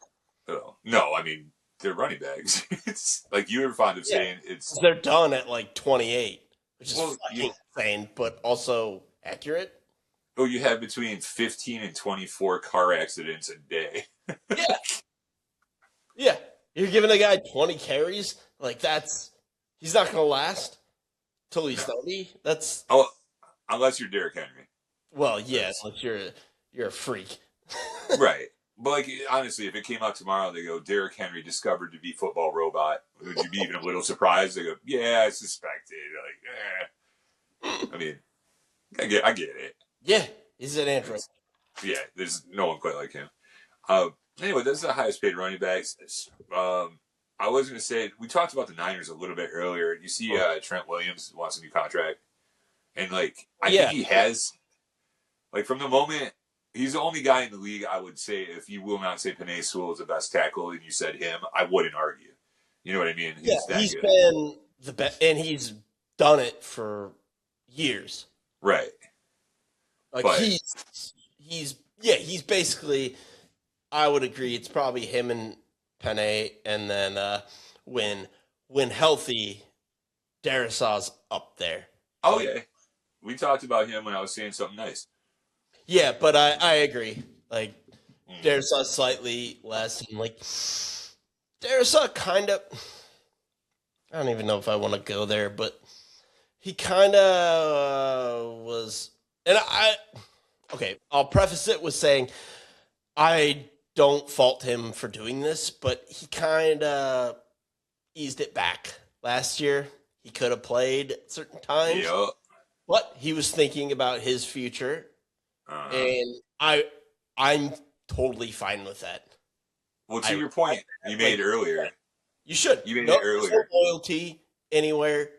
Oh, no, I mean, they're running backs. It's like you were fond of saying it's. They're done at, like, 28, which is Well, fucking insane, but also accurate. Oh, you have between 15 and 24 car accidents a day. Yeah. Yeah. You're giving a guy 20 carries? Like, he's not going to last till he's 30. That's. Oh, unless you're Derrick Henry. Well, yeah, unless you're a freak. Right. But, like, honestly, if it came out tomorrow, they go, Derrick Henry discovered to be football robot, would you be even a little surprised? They go, yeah, I suspected. Like, I mean, I get it. Yeah, he's an android. Yeah, there's no one quite like him. Anyway, those are the highest paid running backs. I was going to say, we talked about the Niners a little bit earlier. You see Trent Williams wants a new contract. And, like, I think he has, like, from the moment, he's the only guy in the league, I would say, if you will not say Penei Sewell is the best tackle and you said him, I wouldn't argue. You know what I mean? He's been the best, and he's done it for years. Right. Like, he's basically, I would agree, it's probably him and Penei, and then when healthy, Darrisaw's up there. Oh, yeah. We talked about him when I was saying something nice. Yeah, but I agree. Like, Darrisaw slightly less, and, like, Darrisaw kind of, I don't even know if I want to go there, but he kind of was, and okay, I'll preface it with saying I don't fault him for doing this, but he kind of eased it back last year. He could have played at certain times, but he was thinking about his future, and I'm totally fine with that. Well, to your point you made earlier. You should. You made it earlier. No loyalty anywhere.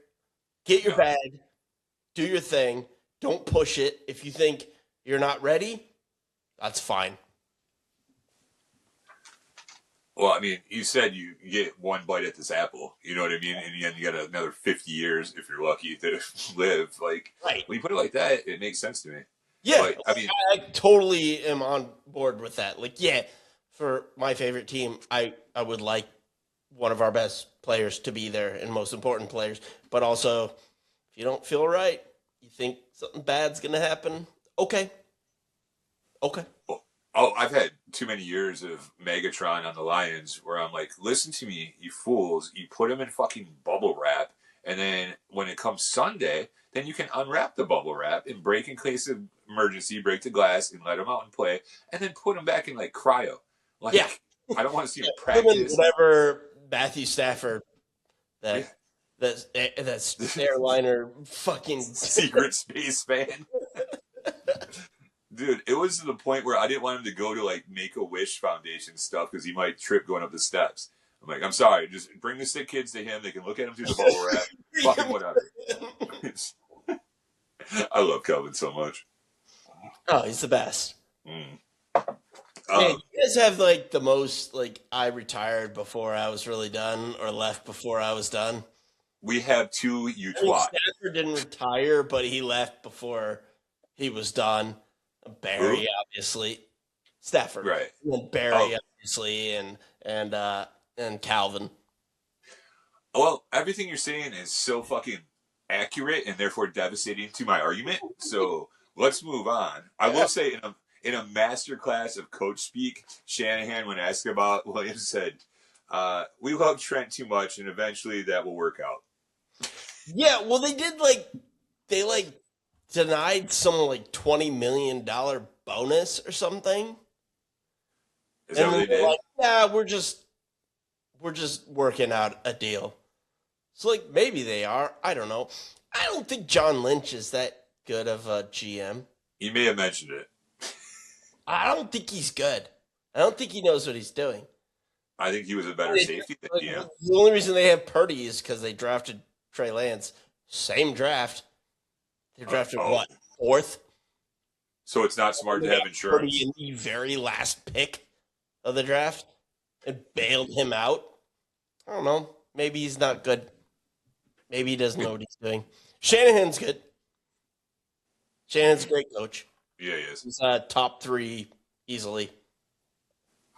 Get your bag. Do your thing. Don't push it. If you think you're not ready, that's fine. Well, I mean, you said you get one bite at this apple. You know what I mean? And then you got another 50 years, if you're lucky, to live. Like, when you put it like that, it makes sense to me. Yeah. Like, I mean, I totally am on board with that. Like, yeah, for my favorite team, I would like one of our best players to be there and most important players. But also, if you don't feel right, you think something bad's going to happen, okay. Oh, I've had too many years of Megatron on the Lions where I'm like, listen to me, you fools. You put them in fucking bubble wrap, and then when it comes Sunday, then you can unwrap the bubble wrap and break in case of emergency, break the glass, and let them out and play, and then put them back in, like, cryo. Like, I don't want to see them practice. Whatever Matthew Stafford, that's airliner fucking secret space fan. Dude, it was to the point where I didn't want him to go to, like, Make-A-Wish Foundation stuff because he might trip going up the steps. I'm like, I'm sorry, just bring the sick kids to him. They can look at him through the bubble wrap. Fucking whatever. I love Kelvin so much. Oh, he's the best. Man, you guys have, like, the most, like, I retired before I was really done or left before I was done. We have two twat. Stafford didn't retire, but he left before he was done. Barry, obviously. Stafford. Right. And Barry, obviously, and Calvin. Well, everything you're saying is so fucking accurate and therefore devastating to my argument. So let's move on. I will say in a masterclass of coach speak, Shanahan, when asked about Williams, said, we love Trent too much and eventually that will work out. Yeah, well, they denied someone like $20 million bonus or something. Is that what they did? Like, yeah, we're just working out a deal. So, like, maybe they are. I don't know. I don't think John Lynch is that good of a GM. He may have mentioned it. I don't think he's good. I don't think he knows what he's doing. I think he was a better safety than GM. The only reason they have Purdy is because they drafted Trey Lance. Same draft. They drafted fourth? So it's not smart to have insurance. Purdy in the very last pick of the draft and bailed him out. I don't know. Maybe he's not good. Maybe he doesn't know what he's doing. Shanahan's good. Shanahan's a great coach. Yeah, he is. He's top 3 easily.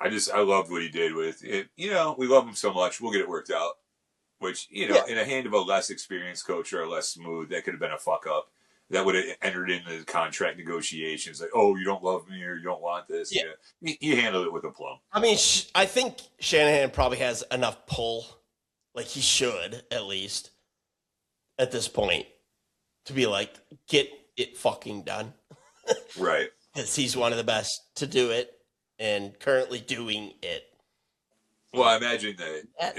I loved what he did with it. You know, we love him so much. We'll get it worked out. Which, you know, in the hand of a less experienced coach or a less smooth, that could have been a fuck up. That would have entered into the contract negotiations. Like, oh, you don't love me or you don't want this. Yeah. He handled it with aplomb. I mean, I think Shanahan probably has enough pull. Like, he should, at least, at this point, to be like, get it fucking done. Right. Because he's one of the best to do it and currently doing it. Well, I imagine that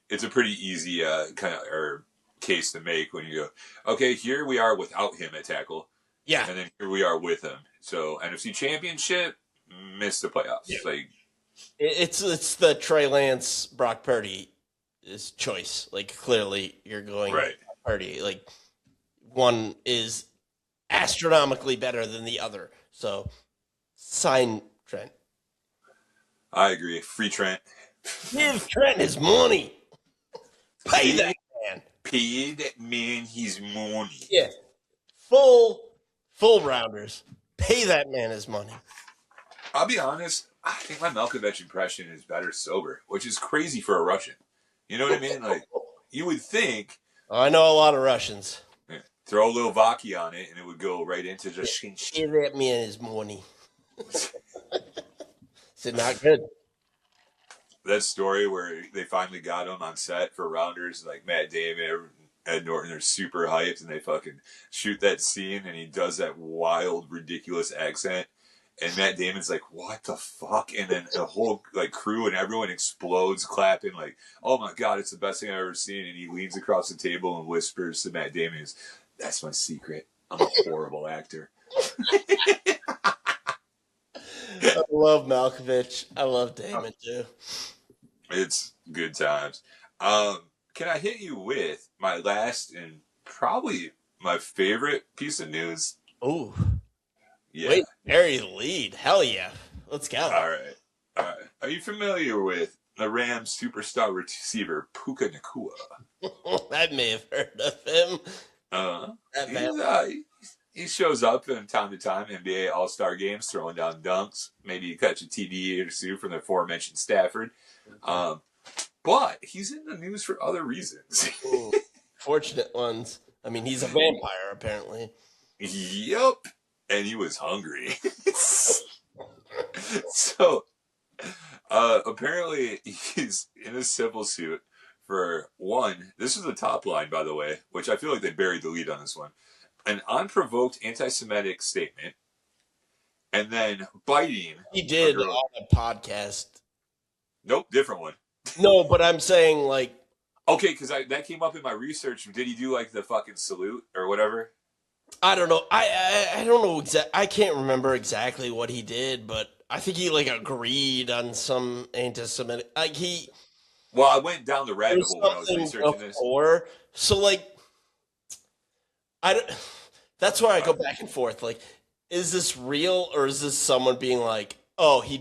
it's a pretty easy kind of case to make when you go, okay, here we are without him at tackle. Yeah. And then here we are with him. So NFC Championship, missed the playoffs. Yeah. Like it's the Trey Lance, Brock Purdy is choice. Like, clearly you're going right. Purdy. Like, one is astronomically better than the other. So sign Trent. I agree. Free Trent. Give Trent his money. Pay that man. Pay that man his money. Yeah. Full rounders. Pay that man his money. I'll be honest. I think my Malkovich impression is better sober, which is crazy for a Russian. You know what I mean? Like, you would think. Oh, I know a lot of Russians. Yeah, throw a little Vaki on it, and it would go right into just. Pay that man his money. Is it not good? That story where they finally got him on set for Rounders, like Matt Damon, Ed Norton, they're super hyped, and they fucking shoot that scene, and he does that wild, ridiculous accent, and Matt Damon's like, "What the fuck?" And then the whole like crew and everyone explodes, clapping, like, "Oh my god, it's the best thing I've ever seen!" And he leans across the table and whispers to Matt Damon, "That's my secret. I'm a horrible actor." I love Malkovich. I love Damon too. It's good times. Can I hit you with my last and probably my favorite piece of news? Ooh. Yeah. Wait, bury the lead. Hell yeah. Let's go. All right. Are you familiar with the Rams superstar receiver Puka Nacua? I may have heard of him. He shows up from time to time, NBA All-Star games, throwing down dunks. Maybe you catch a TD or two from the aforementioned Stafford. But he's in the news for other reasons. Ooh, fortunate ones. I mean, he's a vampire, apparently. Yep. And he was hungry. So, apparently he's in a civil suit for one. This is the top line, by the way, which I feel like they buried the lead on this one. An unprovoked anti-Semitic statement, and then biting. He did on a podcast. Nope, different one. No, but I'm saying, like... Okay, because that came up in my research. Did he do, like, the fucking salute or whatever? I don't know. I don't know I can't remember exactly what he did, but I think he, like, agreed on some anti-Semitic... Like, he... Well, I went down the rabbit hole when I was researching this. So, like... That's where I go back and forth. Like, is this real, or is this someone being like, oh, he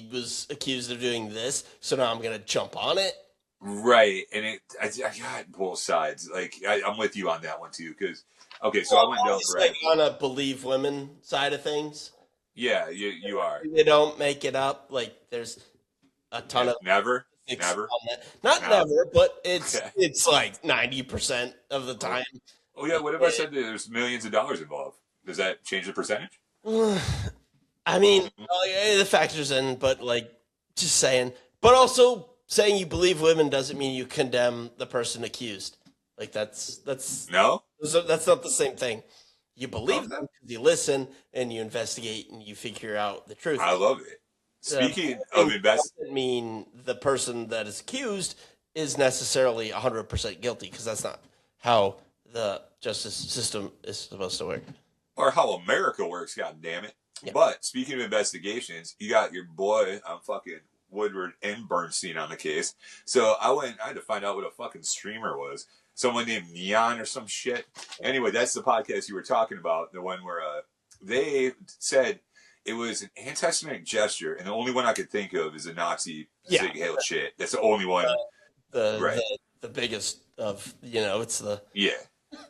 was accused of doing this, so now I'm going to jump on it? Right. And I got both sides. Like, I'm with you on that one, too, because, okay, so I went down the rabbit hole. On a believe women side of things? Yeah, you are. They don't make it up. Like, there's a ton of... Never? Not never, but it's like 90% of the time. Oh, yeah, what if I said there's millions of dollars involved? Does that change the percentage? I mean, the factors in, but, like, just saying. But also, saying you believe women doesn't mean you condemn the person accused. Like, that's no? That's not the same thing. You believe them because you listen and you investigate and you figure out the truth. I love it. Speaking of doesn't mean the person that is accused is necessarily 100% guilty, because that's not how the justice system is supposed to work. Or how America works, god damn it. Yeah. But speaking of investigations, you got your boy fucking Woodward and Bernstein on the case. So I had to find out what a fucking streamer was. Someone named Neon or some shit. Anyway, that's the podcast you were talking about, the one where they said, it was an anti-Semitic gesture, and the only one I could think of is a Nazi Yeah. Sig Heil shit. That's the only one. Right. The biggest of, it's the Yeah.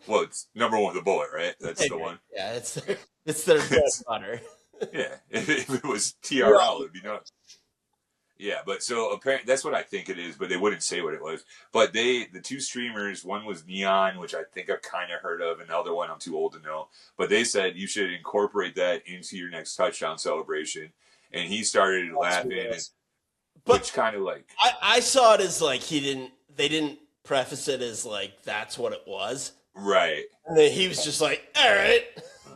Well, it's number one with a bullet, right? That's the one. yeah, it's their bread and butter. Yeah. If it was Yeah. TRL, it'd be nuts. Yeah, but so apparently that's what I think it is, but they wouldn't say what it was. But the two streamers, one was Neon, which I think I've kind of heard of, and the other one I'm too old to know. But they said you should incorporate that into your next touchdown celebration. And he started laughing, which kind of like I saw it as like they didn't preface it as like that's what it was. Right. And then he was just like, all right.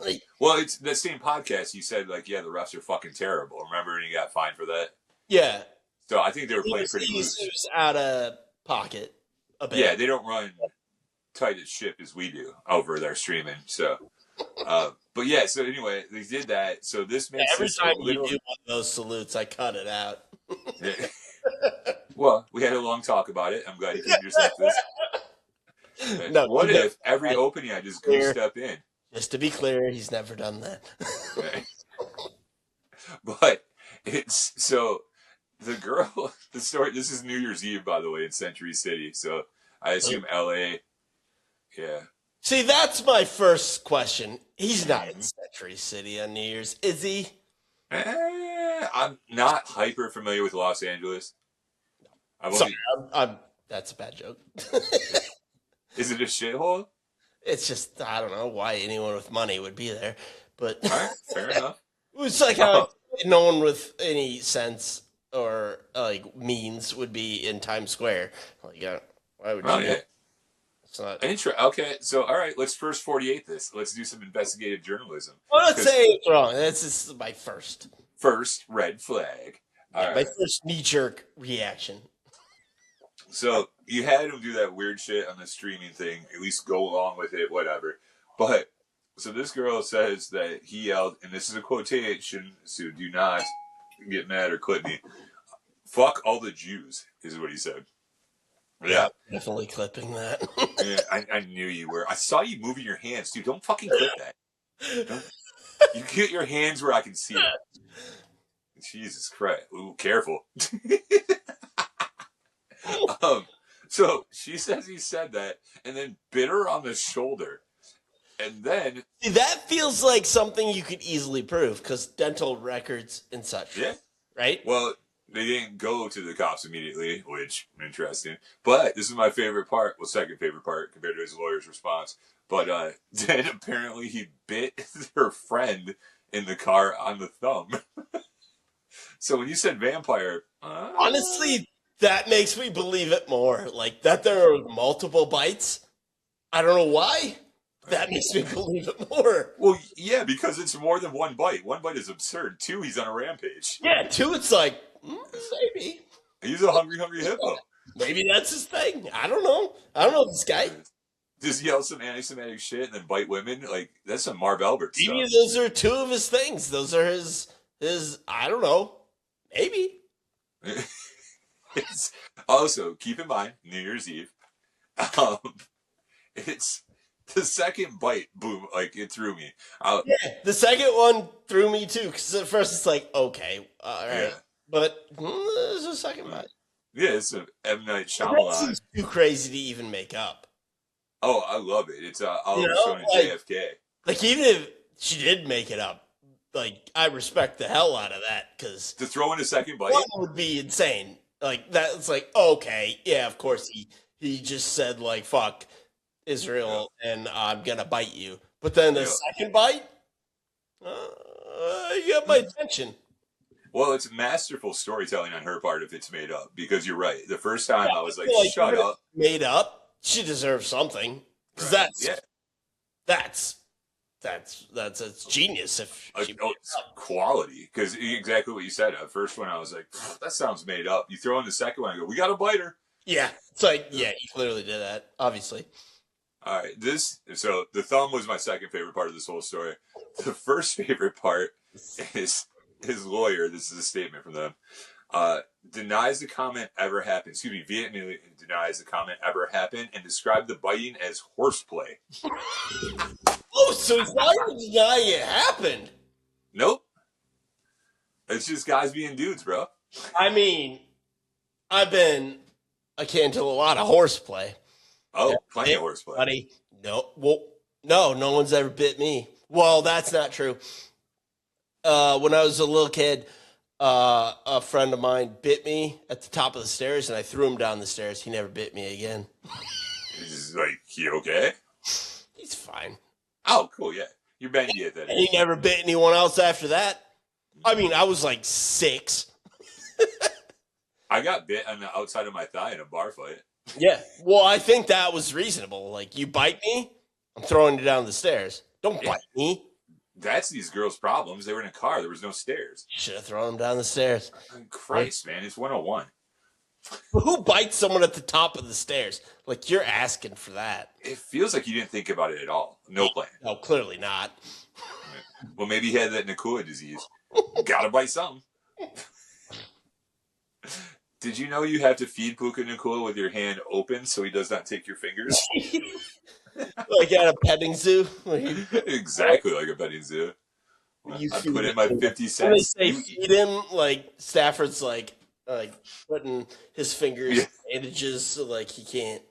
Like, well, it's the same podcast. He said like, yeah, the refs are fucking terrible. Remember, and he got fined for that. Yeah. So I think they were playing pretty loose. He was out of pocket a bit. Yeah, they don't run tight as ship as we do over their streaming. So, but yeah. So anyway, they did that. So this makes every time you do one of those salutes, I cut it out. Well, we had a long talk about it. I'm glad you came yourself this. No, what if every opening I just go step in? Just to be clear, he's never done that. But it's so the girl, the story. This is New Year's Eve, by the way, in Century City. So I assume L.A. Yeah. See, that's my first question. He's not in Century City on New Year's, is he? I'm not hyper familiar with Los Angeles. Sorry, that's a bad joke. Is it a shithole? It's just, I don't know why anyone with money would be there. But all right, fair enough. It's like how no one with any sense or like means would be in Times Square. Like, why would you? Yeah. It's not. Okay, so all right, let's first 48 this. Let's do some investigative journalism. I'm not saying it's wrong. This is my first red flag. My first knee-jerk reaction. So you had him do that weird shit on the streaming thing. At least go along with it, whatever. But so this girl says that he yelled, and this is a quotation, so do not get mad or clip me. Fuck all the Jews, is what he said. Yeah. Definitely clipping that. Yeah, I knew you were. I saw you moving your hands, dude. Don't fucking clip that. You get your hands where I can see it. Jesus Christ. Ooh, careful. So she says he said that and then bit her on the shoulder. And then... See, that feels like something you could easily prove because dental records and such. Yeah. Right? Well, they didn't go to the cops immediately, which, interesting. But this is my favorite part. Well, second favorite part compared to his lawyer's response. But then apparently he bit her friend in the car on the thumb. So when you said vampire... honestly, that makes me believe it more. Like, that there are multiple bites. I don't know why. That makes me believe it more. Well, yeah, because it's more than one bite. One bite is absurd. Two, he's on a rampage. Yeah, two, it's like, maybe. He's a hungry hippo. Maybe that's his thing. I don't know. I don't know this guy. Just yell some anti-Semitic shit and then bite women. Like, that's some Marv Albert stuff. Maybe those are two of his things. Those are his I don't know. Maybe. It's also, keep in mind, New Year's Eve. It's the second bite, boom, like it threw me. Yeah, the second one threw me too, because at first it's like, okay, all right. Yeah. But there's a second bite. Yeah, it's an M. Night Shyamalan. Seems too crazy to even make up. Oh, I love it. It's Oliver Stone and JFK. Like, even if she did make it up, like, I respect the hell out of that, because... To throw in a second bite? One would be insane. Like, that's like, okay, yeah, of course, he just said, like, fuck Israel, and I'm gonna bite you. But then the second bite, you got my attention. Well, it's masterful storytelling on her part if it's made up, because you're right. The first time I was like shut up. Made up? She deserves something. Because that's genius if she it's quality. Because exactly what you said. At first one I was like, that sounds made up. You throw in the second one, I go, we got a biter. Yeah. It's like, yeah, you clearly did that, obviously. All right. So the thumb was my second favorite part of this whole story. The first favorite part is his lawyer, this is a statement from them, denies the comment ever happened. Excuse me, vehemently denies the comment ever happened and described the biting as horseplay. Oh, so he's not even denying it happened. Nope. It's just guys being dudes, bro. I mean, I've been akin to a lot of horseplay. Oh, plenty of horseplay. Buddy, no one's ever bit me. Well, that's not true. When I was a little kid, a friend of mine bit me at the top of the stairs, and I threw him down the stairs. He never bit me again. He's like, he okay? He's fine. Oh, cool, yeah. You're bendy at that And he never bit anyone else after that. I mean, I was like 6. I got bit on the outside of my thigh in a bar fight. Yeah. Well, I think that was reasonable. Like, you bite me, I'm throwing you down the stairs. Don't bite me. That's these girls' problems. They were in a car. There was no stairs. Should have thrown them down the stairs. Christ, man. It's 101. But who bites someone at the top of the stairs? Like, you're asking for that. It feels like you didn't think about it at all. No plan. No, clearly not. Well, maybe he had that Nakua disease. Gotta bite something. Did you know you have to feed Puka Nakua with your hand open so he does not take your fingers? Like at a petting zoo? Exactly like a petting zoo. I put in my 50 cents. When they say feed him, like Stafford's like putting his fingers in bandages so like he can't.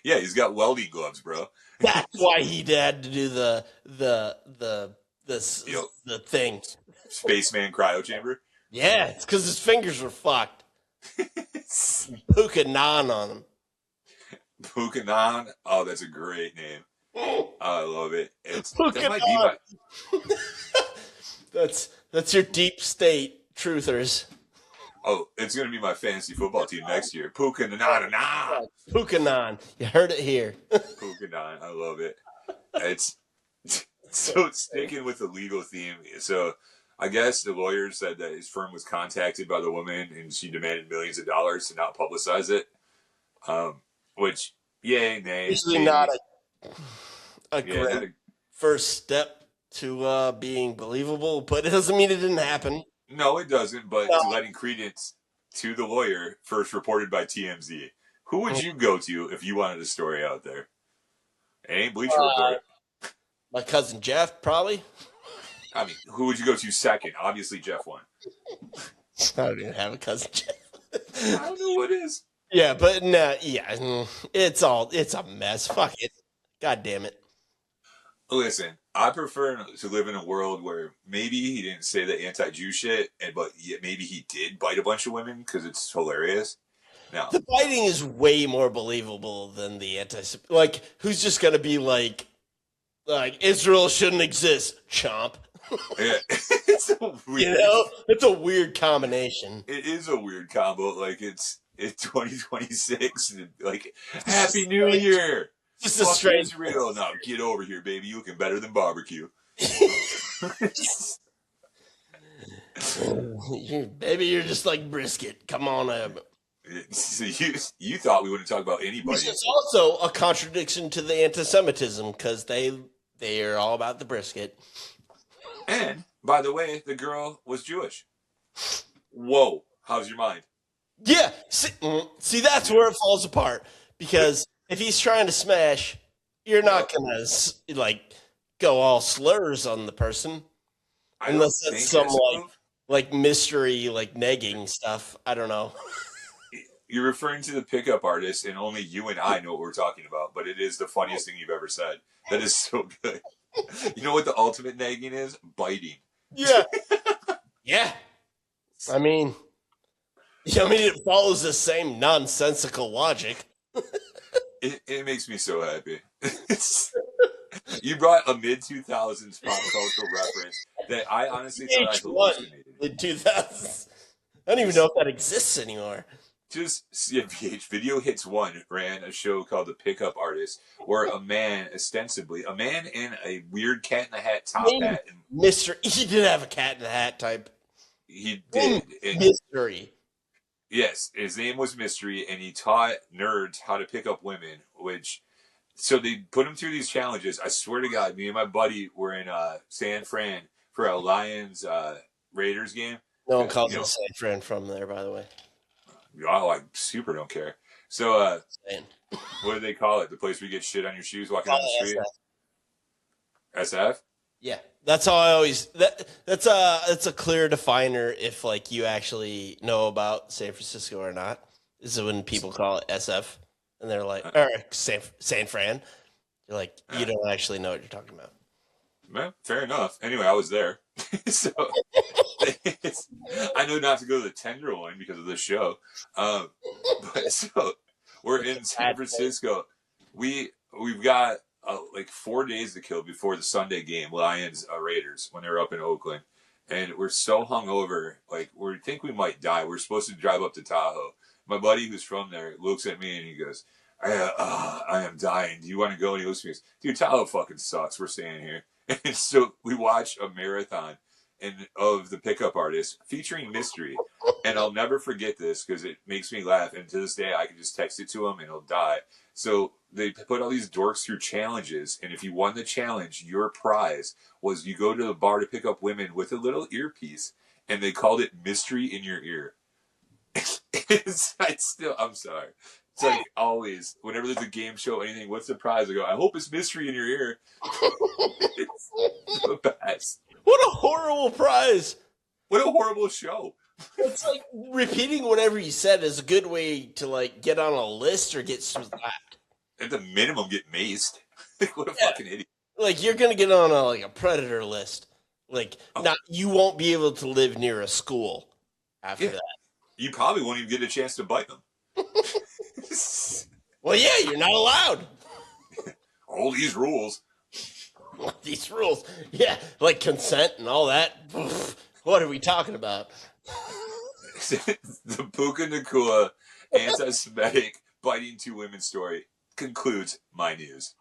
Yeah, he's got welding gloves, bro. That's why he had to do the thing. Spaceman cryo chamber. Yeah, it's because his fingers were fucked. Puka Nan on him. Puka Nan. Oh, that's a great name. I love it. Puka Nan. That's your deep state truthers. Oh, it's gonna be my fantasy football team next year. Puka Nan. Puka Nan. You heard it here. Puka Nan. I love it. It's so sticking with the legal theme. So I guess the lawyer said that his firm was contacted by the woman and she demanded millions of dollars to not publicize it. Which, yay, nay. Usually not a great first step to being believable, but it doesn't mean it didn't happen. No, it doesn't, but to letting credence to the lawyer, first reported by TMZ. Who would you go to if you wanted a story out there? It ain't Bleacher Report. My cousin Jeff, probably. I mean, who would you go to second? Obviously, Jeff won. I don't even have a cousin Jeff. I don't know who it is. Yeah, but no, yeah, it's a mess. Fuck it. God damn it. Listen, I prefer to live in a world where maybe he didn't say the anti-Jew shit, but maybe he did bite a bunch of women because it's hilarious. Now, the biting is way more believable than the like, who's just gonna be like Israel shouldn't exist, chomp. Yeah, it's a weird. It's a weird combination. It is a weird combo. Like it's 2026. Like Happy New Year. Just a strange Israel. No, get over here, baby. You looking better than barbecue. Baby, you're just like brisket. Come on up. So you thought we wouldn't talk about anybody. Which is also a contradiction to the anti-Semitism because they are all about the brisket. And by the way, the girl was Jewish. Whoa, how's your mind? Yeah, see that's where it falls apart because if he's trying to smash, you're not gonna go all slurs on the person unless it's some like mystery negging stuff. I don't know. You're referring to the pickup artist, and only you and I know what we're talking about. But it is the funniest thing you've ever said. That is so good. You know what the ultimate nagging is? Biting. Yeah. Yeah. I mean, it follows the same nonsensical logic. It makes me so happy. You brought a mid-2000s pop cultural reference that I honestly thought I hallucinated. Mid-2000s. I don't even know if that exists anymore. Just VH Video Hits 1 ran a show called The Pickup Artist, where a man in a weird cat in the hat top hat. He did have a cat in the hat type. He did. Mystery. Yes, his name was Mystery, and he taught nerds how to pick up women, so they put him through these challenges. I swear to God, me and my buddy were in San Fran for a Lions Raiders game. No one calls it San Fran from there, by the way. Oh, I super don't care. So, what do they call it? The place where you get shit on your shoes walking down the street? SF? Yeah, that's how I always. That's a clear definer if like you actually know about San Francisco or not. This is when people call it SF, and they're like, or San Fran. You're like, you don't actually know what you're talking about. Well, fair enough. Anyway, I was there, so I know not to go to the Tenderloin because of the show. But so we're in San Francisco. We've got like 4 days to kill before the Sunday game, Lions Raiders, when they're up in Oakland, and we're so hungover, like we think we might die. We're supposed to drive up to Tahoe. My buddy who's from there looks at me and he goes, I am dying. Do you want to go? And he looks at me and goes, dude, Tahoe fucking sucks. We're staying here. And so we watch a marathon of the pickup artist featuring Mystery. And I'll never forget this because it makes me laugh. And to this day, I can just text it to him and he'll die. So they put all these dorks through challenges. And if you won the challenge, your prize was you go to the bar to pick up women with a little earpiece. And they called it Mystery in Your Ear. I'm sorry. It's like always, whenever there's a game show, anything, what's the prize? I go, I hope it's Mystery in Your Ear. It's the best. What a horrible prize. What a horrible show. It's like repeating whatever you said is a good way to like get on a list or get slapped. At the minimum, get maced. What a fucking idiot. Like you're going to get on a predator list. Like you won't be able to live near a school after that. You probably won't even get a chance to bite them. Well, yeah, you're not allowed. All these rules. These rules. Yeah, like consent and all that. What are we talking about? The Puka Nakua anti-Semitic biting two women story concludes my news.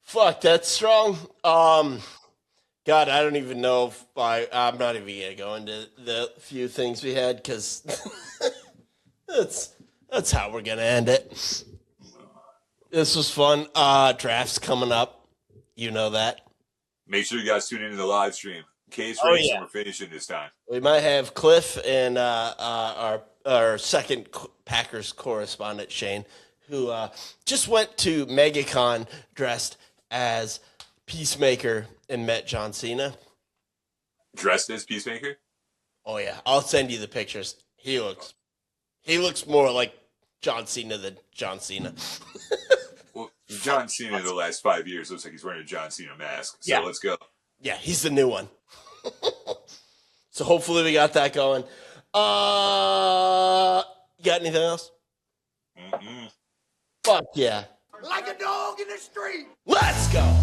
Fuck, that's strong. God, I don't even know if I'm not even going to go into the few things we had because that's how we're going to end it. This was fun. Draft's coming up. You know that. Make sure you guys tune into the live stream. Case race and we're finishing this time. We might have Cliff and our second Packers correspondent, Shane, who just went to MegaCon dressed as Peacemaker and met John Cena. Dressed as Peacemaker? Oh yeah, I'll send you the pictures. He looks more like John Cena than John Cena. Well, John Cena in the last 5 years looks like he's wearing a John Cena mask. So let's go. Yeah, he's the new one. So hopefully we got that going. You got anything else? Mm-mm. Fuck yeah. Like a dog in the street. Let's go.